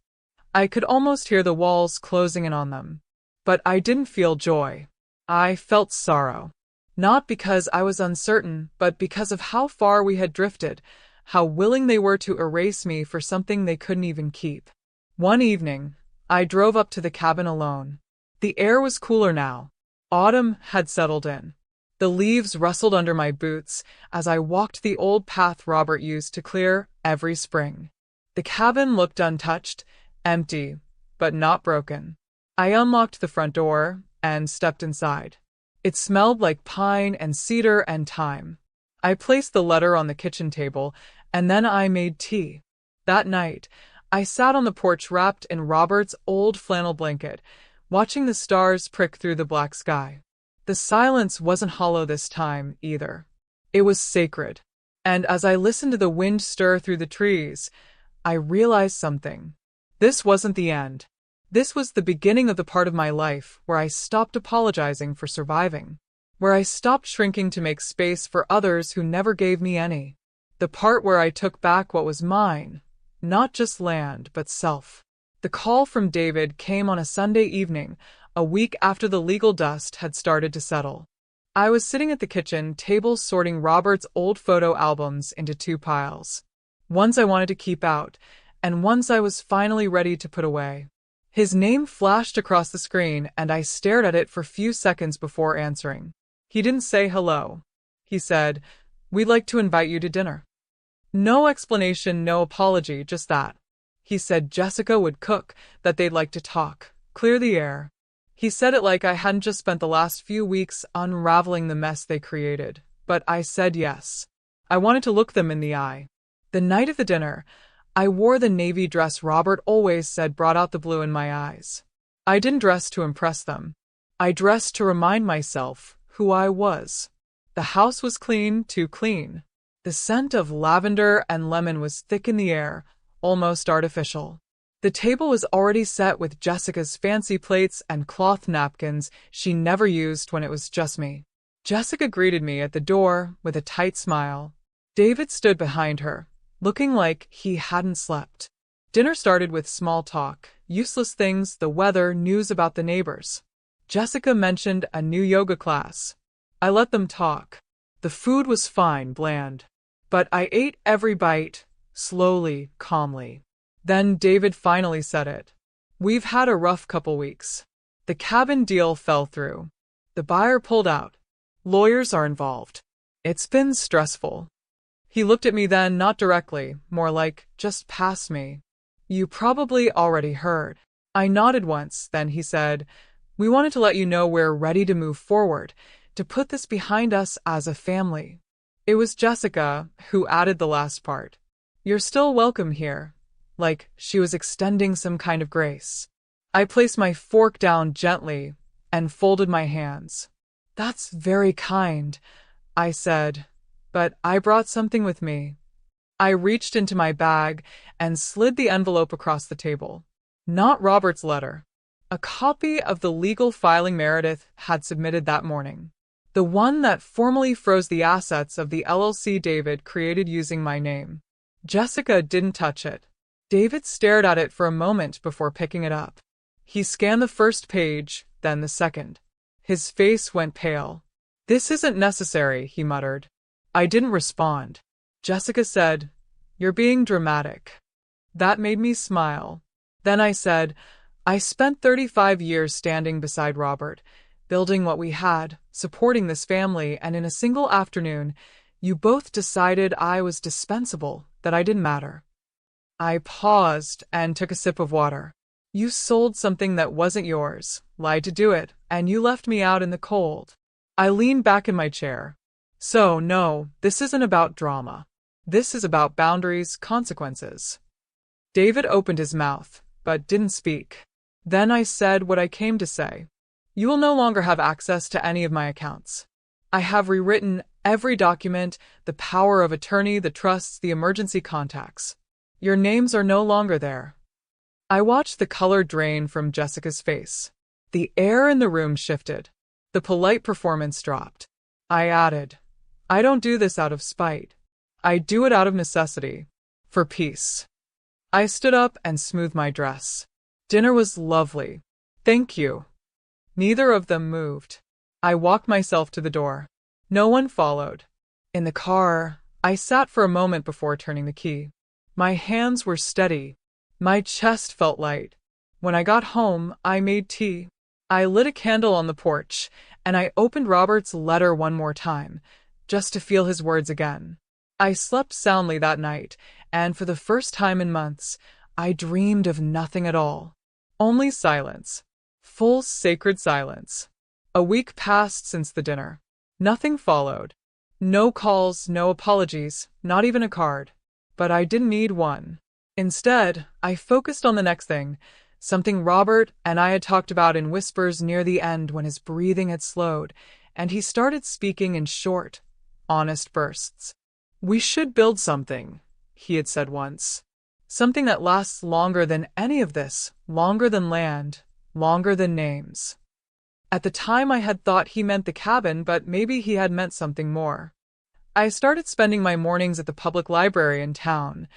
I could almost hear the walls closing in on them. But I didn't feel joy. I felt sorrow. Not because I was uncertain, but because of how far we had drifted, how willing they were to erase me for something they couldn't even keep. One evening, I drove up to the cabin alone. The air was cooler now. Autumn had settled in. The leaves rustled under my boots as I walked the old path Robert used to clear every spring. The cabin looked untouched, empty, but not broken. I unlocked the front door and stepped inside. It smelled like pine and cedar and thyme. I placed the letter on the kitchen table, and then I made tea. That night, I sat on the porch wrapped in Robert's old flannel blanket, watching the stars prick through the black sky. The silence wasn't hollow this time, either. It was sacred. And as I listened to the wind stir through the trees, I realized something. This wasn't the end. This was the beginning of the part of my life where I stopped apologizing for surviving, where I stopped shrinking to make space for others who never gave me any. The part where I took back what was mine, not just land, but self. The call from David came on a Sunday evening, a week after the legal dust had started to settle. I was sitting at the kitchen table sorting Robert's old photo albums into two piles. Ones I wanted to keep out, and ones I was finally ready to put away. His name flashed across the screen, and I stared at it for a few seconds before answering. He didn't say hello. He said, "We'd like to invite you to dinner." No explanation, no apology, just that. He said Jessica would cook, that they'd like to talk, clear the air. He said it like I hadn't just spent the last few weeks unraveling the mess they created, but I said yes. I wanted to look them in the eye. The night of the dinner, I wore the navy dress Robert always said brought out the blue in my eyes. I didn't dress to impress them. I dressed to remind myself who I was. The house was clean, too clean. The scent of lavender and lemon was thick in the air, almost artificial. The table was already set with Jessica's fancy plates and cloth napkins she never used when it was just me. Jessica greeted me at the door with a tight smile. David stood behind her, looking like he hadn't slept. Dinner started with small talk, useless things, the weather, news about the neighbors. Jessica mentioned a new yoga class. I let them talk. The food was fine, bland. But I ate every bite, slowly, calmly. Then David finally said it. "We've had a rough couple weeks. The cabin deal fell through. The buyer pulled out. Lawyers are involved. It's been stressful." He looked at me then, not directly, more like, just past me. "You probably already heard." I nodded once, then he said, "We wanted to let you know we're ready to move forward, to put this behind us as a family." It was Jessica who added the last part. "You're still welcome here," like she was extending some kind of grace. I placed my fork down gently and folded my hands. "That's very kind," I said, "but I brought something with me." I reached into my bag and slid the envelope across the table. Not Robert's letter. A copy of the legal filing Meredith had submitted that morning. The one that formally froze the assets of the LLC David created using my name. Jessica didn't touch it. David stared at it for a moment before picking it up. He scanned the first page, then the second. His face went pale. "This isn't necessary," he muttered. I didn't respond. Jessica said, "You're being dramatic." That made me smile. Then I said, "I spent 35 years standing beside Robert, building what we had, supporting this family, and in a single afternoon, you both decided I was dispensable, that I didn't matter." I paused and took a sip of water. "You sold something that wasn't yours, lied to do it, and you left me out in the cold." I leaned back in my chair. "So, no, this isn't about drama. This is about boundaries, consequences." David opened his mouth, but didn't speak. Then I said what I came to say. "You will no longer have access to any of my accounts. I have rewritten every document, the power of attorney, the trusts, the emergency contacts. Your names are no longer there. I watched the color drain from Jessica's face. The air in the room shifted. The polite performance dropped. I added, I don't do this out of spite. I do it out of necessity. For peace. I stood up and smoothed my dress. Dinner was lovely. Thank you. Neither of them moved. I walked myself to the door. No one followed. In the car, I sat for a moment before turning the key. My hands were steady. My chest felt light. When I got home, I made tea. I lit a candle on the porch, and I opened Robert's letter one more time, just to feel his words again. I slept soundly that night, and for the first time in months, I dreamed of nothing at all. Only silence. Full sacred silence. A week passed since the dinner. Nothing followed. No calls, no apologies, not even a card. But I didn't need one. Instead, I focused on the next thing, something Robert and I had talked about in whispers near the end when his breathing had slowed, and he started speaking in short, honest bursts. We should build something, he had said once. Something that lasts longer than any of this, longer than land, longer than names. At the time I had thought he meant the cabin, but maybe he had meant something more. I started spending my mornings at the public library in town,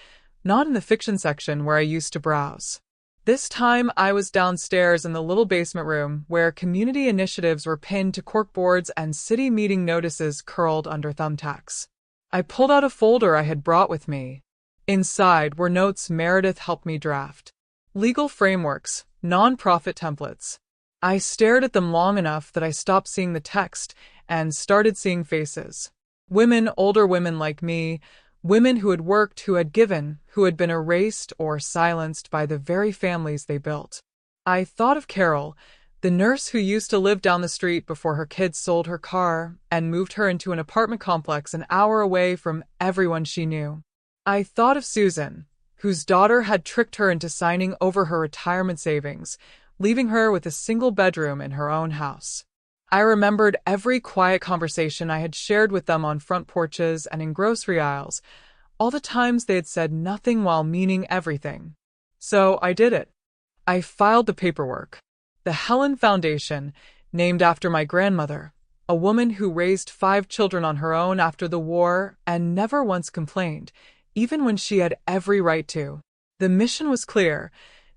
not in the fiction section where I used to browse. This time I was downstairs in the little basement room where community initiatives were pinned to corkboards and city meeting notices curled under thumbtacks. I pulled out a folder I had brought with me. Inside were notes Meredith helped me draft. Legal frameworks, non-profit templates. I stared at them long enough that I stopped seeing the text and started seeing faces. Women, older women like me, women who had worked, who had given, who had been erased or silenced by the very families they built. I thought of Carol, the nurse who used to live down the street before her kids sold her car and moved her into an apartment complex an hour away from everyone she knew. I thought of Susan, whose daughter had tricked her into signing over her retirement savings, leaving her with a single bedroom in her own house. I remembered every quiet conversation I had shared with them on front porches and in grocery aisles, all the times they had said nothing while meaning everything. So I did it. I filed the paperwork. The Helen Foundation, named after my grandmother, a woman who raised 5 children on her own after the war and never once complained, even when she had every right to. The mission was clear: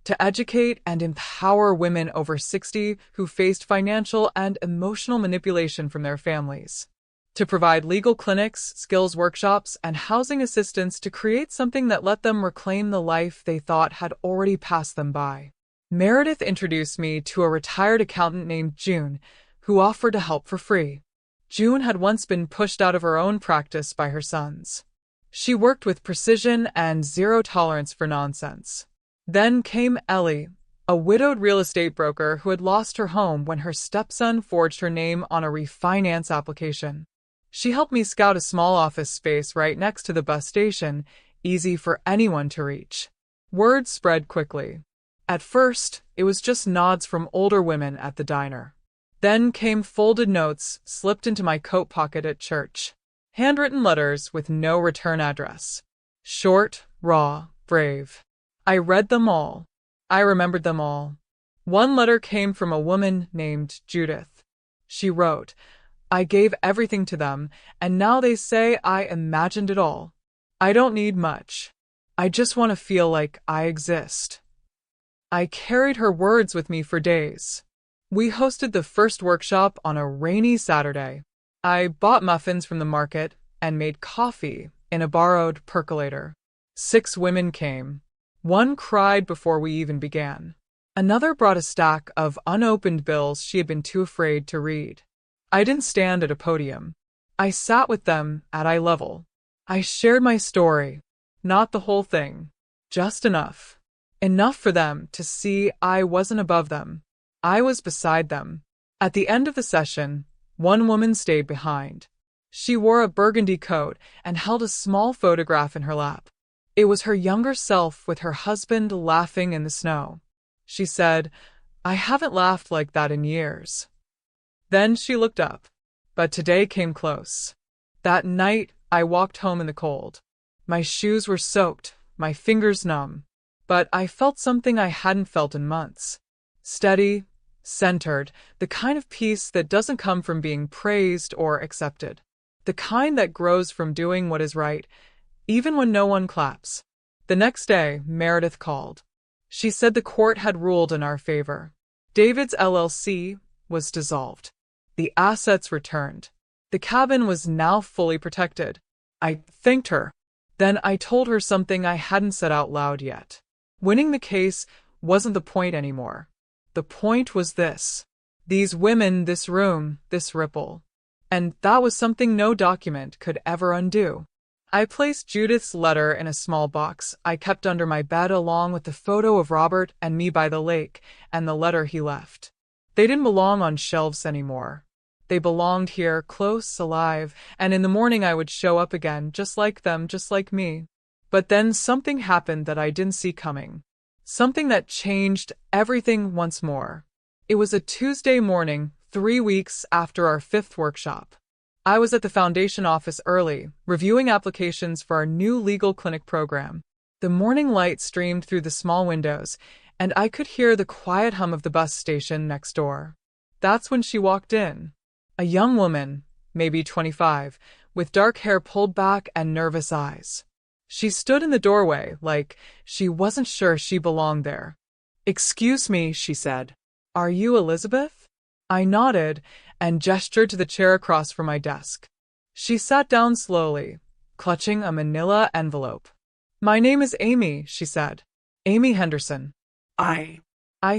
to educate and empower women over 60 who faced financial and emotional manipulation from their families. To provide legal clinics, skills workshops, and housing assistance to create something that let them reclaim the life they thought had already passed them by. Meredith introduced me to a retired accountant named June, who offered to help for free. June had once been pushed out of her own practice by her sons. She worked with precision and zero tolerance for nonsense. Then came Ellie, a widowed real estate broker who had lost her home when her stepson forged her name on a refinance application. She helped me scout a small office space right next to the bus station, easy for anyone to reach. Word spread quickly. At first, it was just nods from older women at the diner. Then came folded notes slipped into my coat pocket at church. Handwritten letters with no return address. Short, raw, brave. I read them all. I remembered them all. One letter came from a woman named Judith. She wrote, I gave everything to them, and now they say I imagined it all. I don't need much. I just want to feel like I exist. I carried her words with me for days. We hosted the first workshop on a rainy Saturday. I bought muffins from the market and made coffee in a borrowed percolator. 6 women came. One cried before we even began. Another brought a stack of unopened bills she had been too afraid to read. I didn't stand at a podium. I sat with them at eye level. I shared my story, not the whole thing, just enough. Enough for them to see I wasn't above them. I was beside them. At the end of the session, one woman stayed behind. She wore a burgundy coat and held a small photograph in her lap. It was her younger self with her husband laughing in the snow. She said, I haven't laughed like that in years. Then she looked up. but today came close. That night, I walked home in the cold. My shoes were soaked, my fingers numb, but I felt something I hadn't felt in months. Steady, centered, the kind of peace that doesn't come from being praised or accepted. The kind that grows from doing what is right, even when no one claps. The next day, Meredith called. She said the court had ruled in our favor. David's LLC was dissolved. The assets returned. The cabin was now fully protected. I thanked her. Then I told her something I hadn't said out loud yet. Winning the case wasn't the point anymore. The point was this. These women, this room, this ripple. And that was something no document could ever undo. I placed Judith's letter in a small box I kept under my bed along with the photo of Robert and me by the lake and the letter he left. They didn't belong on shelves anymore. They belonged here, close, alive, and in the morning I would show up again, just like them, just like me. But then something happened that I didn't see coming. Something that changed everything once more. It was a Tuesday morning, 3 weeks after our 5th workshop. I was at the foundation office early, reviewing applications for our new legal clinic program. The morning light streamed through the small windows, and I could hear the quiet hum of the bus station next door. That's when she walked in. A young woman, maybe 25, with dark hair pulled back and nervous eyes. She stood in the doorway like she wasn't sure she belonged there. "Excuse me," she said. "Are you Elizabeth?" I nodded and gestured to the chair across from my desk. She sat down slowly, clutching a manila envelope. "My name is Amy," she said. "Amy Henderson. I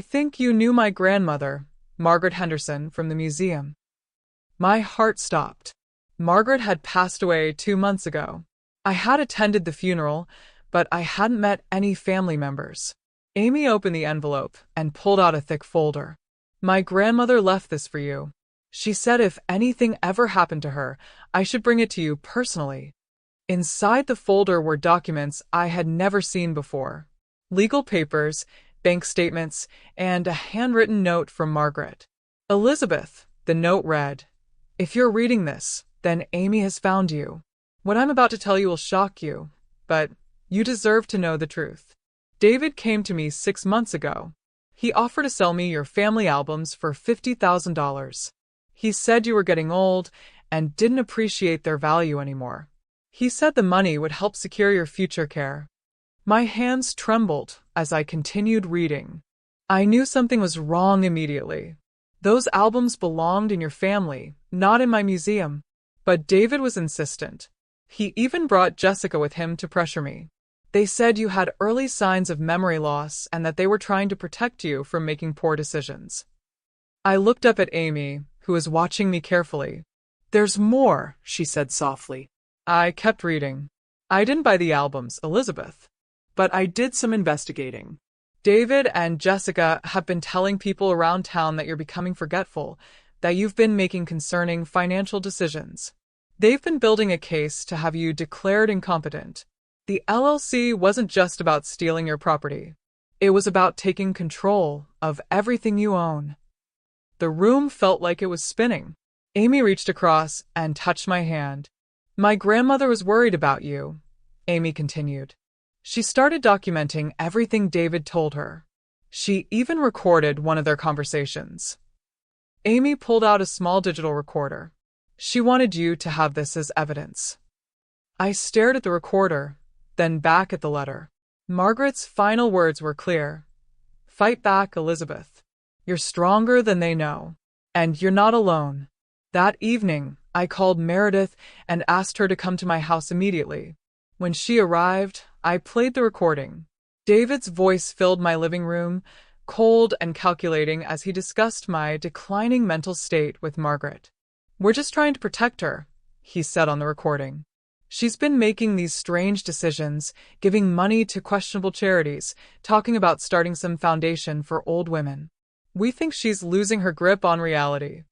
think you knew my grandmother, Margaret Henderson, from the museum." My heart stopped. Margaret had passed away 2 months ago. I had attended the funeral, but I hadn't met any family members. Amy opened the envelope and pulled out a thick folder. "My grandmother left this for you. She said if anything ever happened to her, I should bring it to you personally." Inside the folder were documents I had never seen before. Legal papers, bank statements, and a handwritten note from Margaret. "Elizabeth," the note read, "if you're reading this, then Amy has found you. What I'm about to tell you will shock you, but you deserve to know the truth. David came to me 6 months ago. He offered to sell me your family albums for $50,000. He said you were getting old and didn't appreciate their value anymore. He said the money would help secure your future care." My hands trembled as I continued reading. I knew something was wrong immediately. Those albums belonged in your family, not in my museum. But David was insistent. He even brought Jessica with him to pressure me. They said you had early signs of memory loss and that they were trying to protect you from making poor decisions. I looked up at Amy, who was watching me carefully. "There's more," she said softly. I kept reading. "I didn't buy the albums, Elizabeth. But I did some investigating. David and Jessica have been telling people around town that you're becoming forgetful, that you've been making concerning financial decisions. They've been building a case to have you declared incompetent. The LLC wasn't just about stealing your property. It was about taking control of everything you own." The room felt like it was spinning. Amy reached across and touched my hand. "My grandmother was worried about you," Amy continued. "She started documenting everything David told her. She even recorded one of their conversations." Amy pulled out a small digital recorder. "She wanted you to have this as evidence." I stared at the recorder, then back at the letter. Margaret's final words were clear. "Fight back, Elizabeth. You're stronger than they know. And you're not alone." That evening, I called Meredith and asked her to come to my house immediately. When she arrived, I played the recording. David's voice filled my living room, cold and calculating as he discussed my declining mental state with Margaret. "We're just trying to protect her," he said on the recording. "She's been making these strange decisions, giving money to questionable charities, talking about starting some foundation for old women. We think she's losing her grip on reality."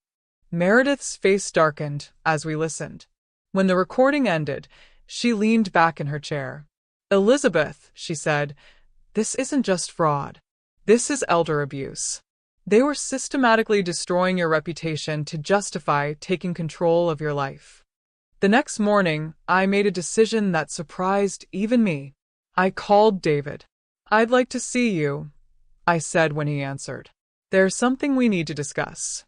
Meredith's face darkened as we listened. When the recording ended, she leaned back in her chair. "Elizabeth," she said, "this isn't just fraud. This is elder abuse. They were systematically destroying your reputation to justify taking control of your life. The next morning, I made a decision that surprised even me. I called David. "I'd like to see you," I said when he answered. "There's something we need to discuss."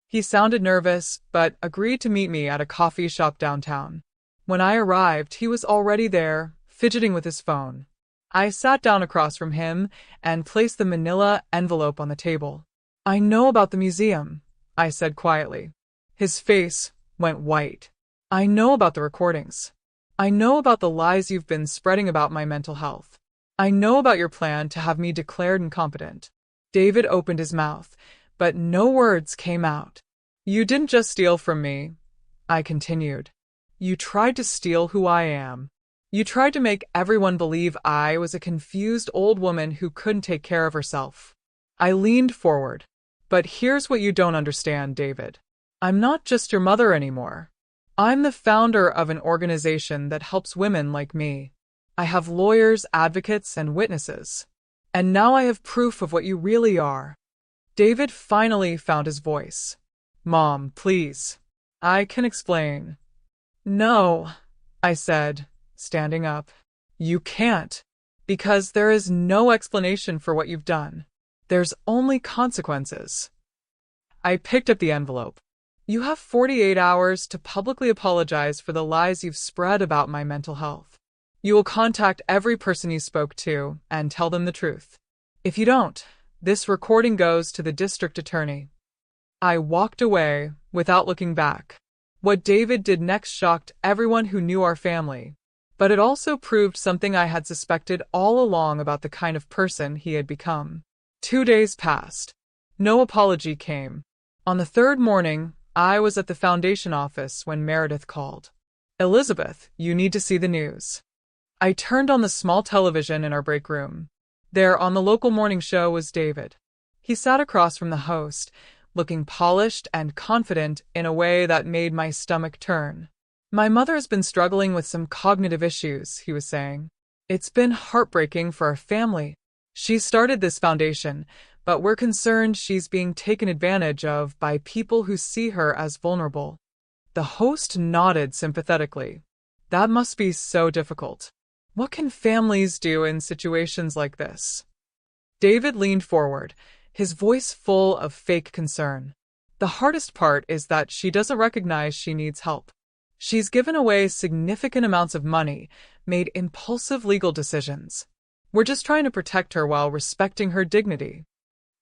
He sounded nervous, but agreed to meet me at a coffee shop downtown. When I arrived, he was already there, fidgeting with his phone. I sat down across from him and placed the manila envelope on the table. "I know about the museum," I said quietly. His face went white. "I know about the recordings. I know about the lies you've been spreading about my mental health. I know about your plan to have me declared incompetent." David opened his mouth, but no words came out. "You didn't just steal from me," I continued. "You tried to steal who I am. You tried to make everyone believe I was a confused old woman who couldn't take care of herself." I leaned forward. "But here's what you don't understand, David. I'm not just your mother anymore. I'm the founder of an organization that helps women like me. I have lawyers, advocates, and witnesses. And now I have proof of what you really are." David finally found his voice. "Mom, please. I can explain." "No," I said, standing up. "You can't. Because there is no explanation for what you've done. There's only consequences." I picked up the envelope. "You have 48 hours to publicly apologize for the lies you've spread about my mental health. You will contact every person you spoke to and tell them the truth. If you don't, this recording goes to the district attorney." I walked away without looking back. What David did next shocked everyone who knew our family, but it also proved something I had suspected all along about the kind of person he had become. 2 days passed. No apology came. On the third morning, I was at the foundation office when Meredith called. "Elizabeth, you need to see the news." I turned on the small television in our break room. There on the local morning show was David. He sat across from the host, looking polished and confident in a way that made my stomach turn. "My mother has been struggling with some cognitive issues," he was saying. "It's been heartbreaking for our family. She started this foundation, but we're concerned she's being taken advantage of by people who see her as vulnerable." The host nodded sympathetically. "That must be so difficult. What can families do in situations like this?" David leaned forward, his voice full of fake concern. "The hardest part is that she doesn't recognize she needs help. She's given away significant amounts of money, made impulsive legal decisions. We're just trying to protect her while respecting her dignity."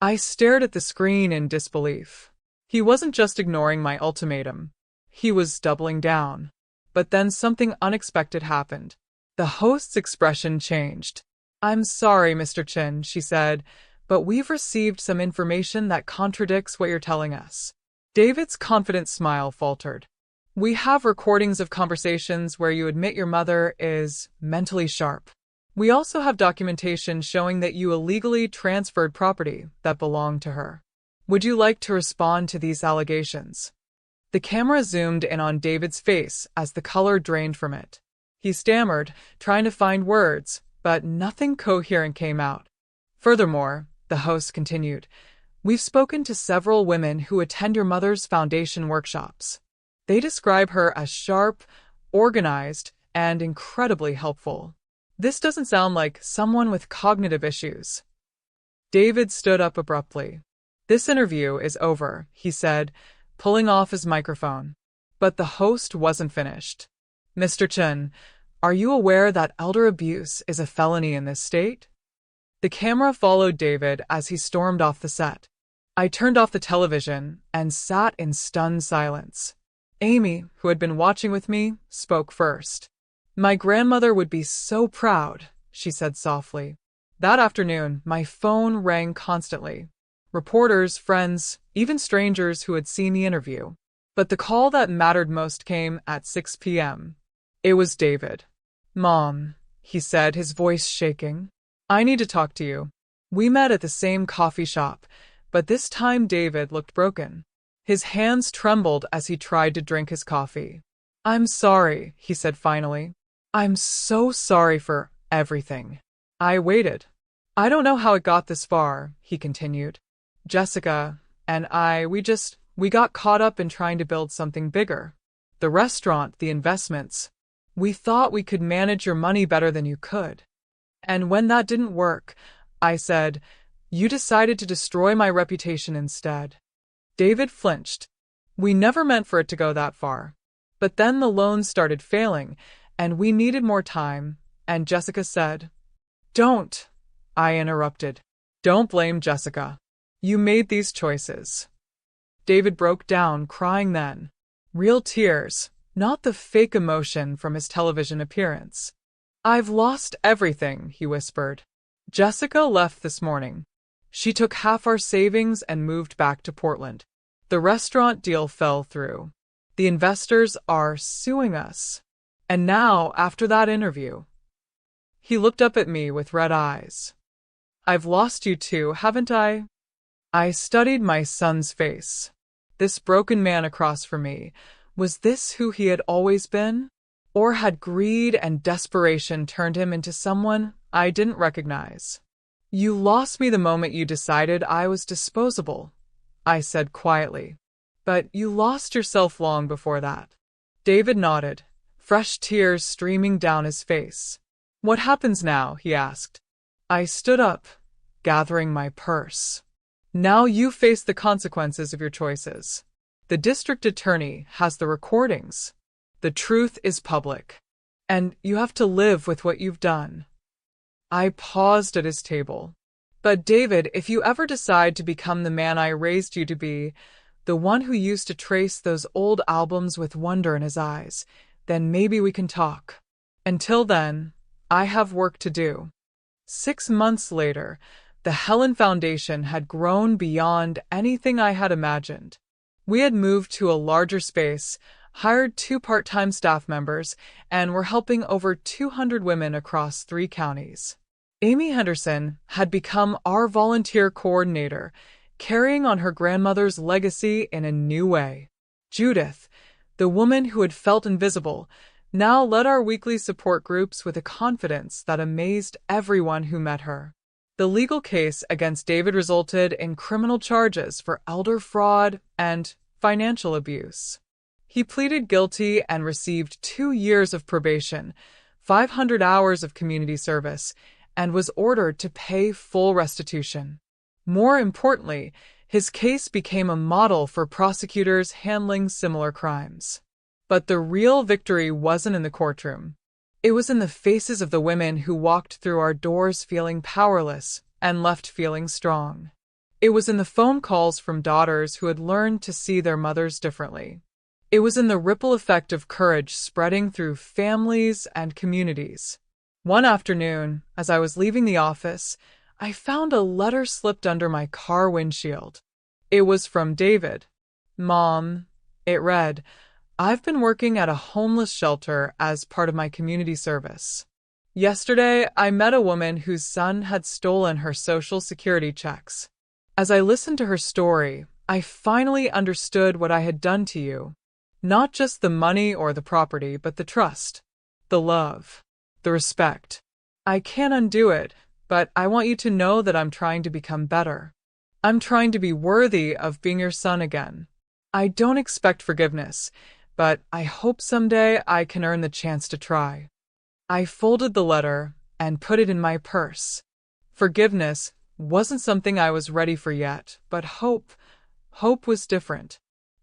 I stared at the screen in disbelief. He wasn't just ignoring my ultimatum. He was doubling down. But then something unexpected happened. The host's expression changed. "I'm sorry, Mr. Chin," she said, "but we've received some information that contradicts what you're telling us." David's confident smile faltered. "We have recordings of conversations where you admit your mother is mentally sharp. We also have documentation showing that you illegally transferred property that belonged to her. Would you like to respond to these allegations?" The camera zoomed in on David's face as the color drained from it. He stammered, trying to find words, but nothing coherent came out. "Furthermore," the host continued, "we've spoken to several women who attend your mother's foundation workshops. They describe her as sharp, organized, and incredibly helpful. This doesn't sound like someone with cognitive issues." David stood up abruptly. "This interview is over," he said, pulling off his microphone. But the host wasn't finished. "Mr. Chen, are you aware that elder abuse is a felony in this state?" The camera followed David as he stormed off the set. I turned off the television and sat in stunned silence. Amy, who had been watching with me, spoke first. "My grandmother would be so proud," she said softly. That afternoon, my phone rang constantly. Reporters, friends, even strangers who had seen the interview. But the call that mattered most came at 6 p.m. It was David. "Mom," he said, his voice shaking. "I need to talk to you." We met at the same coffee shop, but this time David looked broken. His hands trembled as he tried to drink his coffee. "I'm sorry," he said finally. "I'm so sorry for everything." I waited. "I don't know how it got this far," he continued. Jessica and we got caught up in trying to build something bigger. The restaurant, the investments. We thought we could manage your money better than you could. And when that didn't work, I said, you decided to destroy my reputation instead. David flinched. We never meant for it to go that far. But then the loans started failing, and we needed more time, and Jessica said, Don't, I interrupted. Don't blame Jessica. You made these choices. David broke down, crying then. Real tears, not the fake emotion from his television appearance. I've lost everything, he whispered. Jessica left this morning. She took half our savings and moved back to Portland. The restaurant deal fell through. The investors are suing us. And now, after that interview, he looked up at me with red eyes. I've lost you too, haven't I? I studied my son's face. This broken man across from me, was this who he had always been? Or had greed and desperation turned him into someone I didn't recognize? You lost me the moment you decided I was disposable, I said quietly. But you lost yourself long before that. David nodded, fresh tears streaming down his face. What happens now? He asked. I stood up, gathering my purse. Now you face the consequences of your choices. The district attorney has the recordings. The truth is public. And you have to live with what you've done. I paused at his table. But David, if you ever decide to become the man I raised you to be, the one who used to trace those old albums with wonder in his eyes, then maybe we can talk. Until then, I have work to do. 6 months later, the Helen Foundation had grown beyond anything I had imagined. We had moved to a larger space, hired 2 part-time staff members, and were helping over 200 women across 3 counties. Amy Henderson had become our volunteer coordinator, carrying on her grandmother's legacy in a new way. Judith, the woman who had felt invisible, now led our weekly support groups with a confidence that amazed everyone who met her. The legal case against David resulted in criminal charges for elder fraud and financial abuse. He pleaded guilty and received 2 years of probation, 500 hours of community service, and was ordered to pay full restitution. More importantly, his case became a model for prosecutors handling similar crimes. But the real victory wasn't in the courtroom. It was in the faces of the women who walked through our doors feeling powerless and left feeling strong. It was in the phone calls from daughters who had learned to see their mothers differently. It was in the ripple effect of courage spreading through families and communities. One afternoon, as I was leaving the office, I found a letter slipped under my car windshield. It was from David. Mom, it read, I've been working at a homeless shelter as part of my community service. Yesterday, I met a woman whose son had stolen her Social Security checks. As I listened to her story, I finally understood what I had done to you. Not just the money or the property, but the trust, the love, the respect. I can't undo it, but I want you to know that I'm trying to become better. I'm trying to be worthy of being your son again. I don't expect forgiveness, but I hope someday I can earn the chance to try. I folded the letter and put it in my purse. Forgiveness wasn't something I was ready for yet, but hope was different.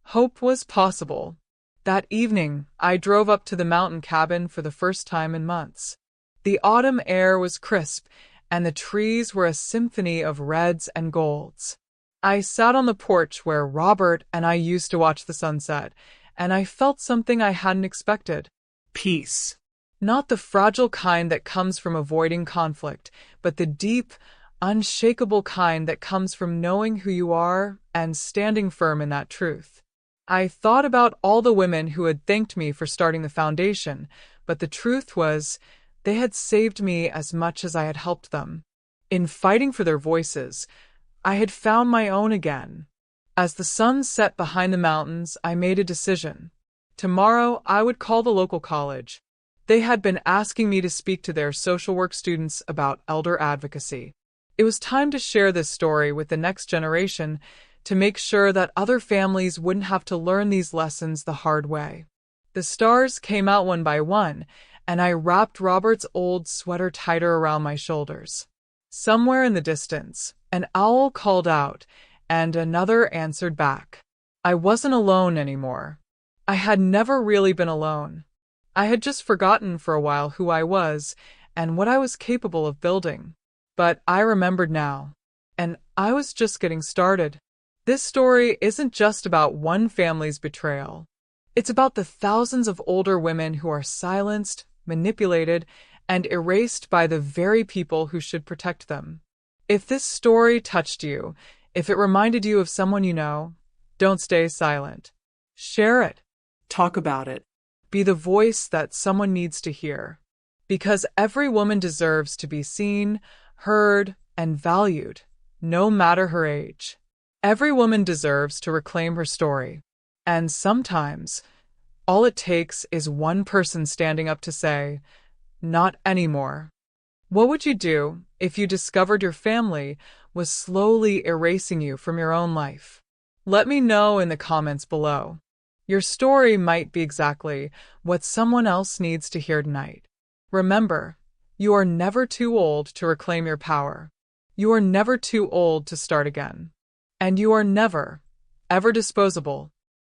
Hope was possible. That evening, I drove up to the mountain cabin for the first time in months. The autumn air was crisp, and the trees were a symphony of reds and golds. I sat on the porch where Robert and I used to watch the sunset, and I felt something I hadn't expected. Peace. Not the fragile kind that comes from avoiding conflict, but the deep, unshakable kind that comes from knowing who you are and standing firm in that truth. I thought about all the women who had thanked me for starting the foundation, but the truth was, they had saved me as much as I had helped them. In fighting for their voices, I had found my own again. As the sun set behind the mountains, I made a decision. Tomorrow, I would call the local college. They had been asking me to speak to their social work students about elder advocacy. It was time to share this story with the next generation to make sure that other families wouldn't have to learn these lessons the hard way. The stars came out one by one, and I wrapped Robert's old sweater tighter around my shoulders. Somewhere in the distance, an owl called out, and another answered back. I wasn't alone anymore. I had never really been alone. I had just forgotten for a while who I was and what I was capable of building. But I remembered now, and I was just getting started. This story isn't just about one family's betrayal. It's about the thousands of older women who are silenced, manipulated, and erased by the very people who should protect them. If this story touched you, if it reminded you of someone you know, don't stay silent. Share it. Talk about it. Be the voice that someone needs to hear. Because every woman deserves to be seen, heard, and valued, no matter her age. Every woman deserves to reclaim her story. And sometimes, all it takes is one person standing up to say, "Not anymore." What would you do if you discovered your family was slowly erasing you from your own life? Let me know in the comments below. Your story might be exactly what someone else needs to hear tonight. Remember, you are never too old to reclaim your power. You are never too old to start again. And you are never, ever disposable.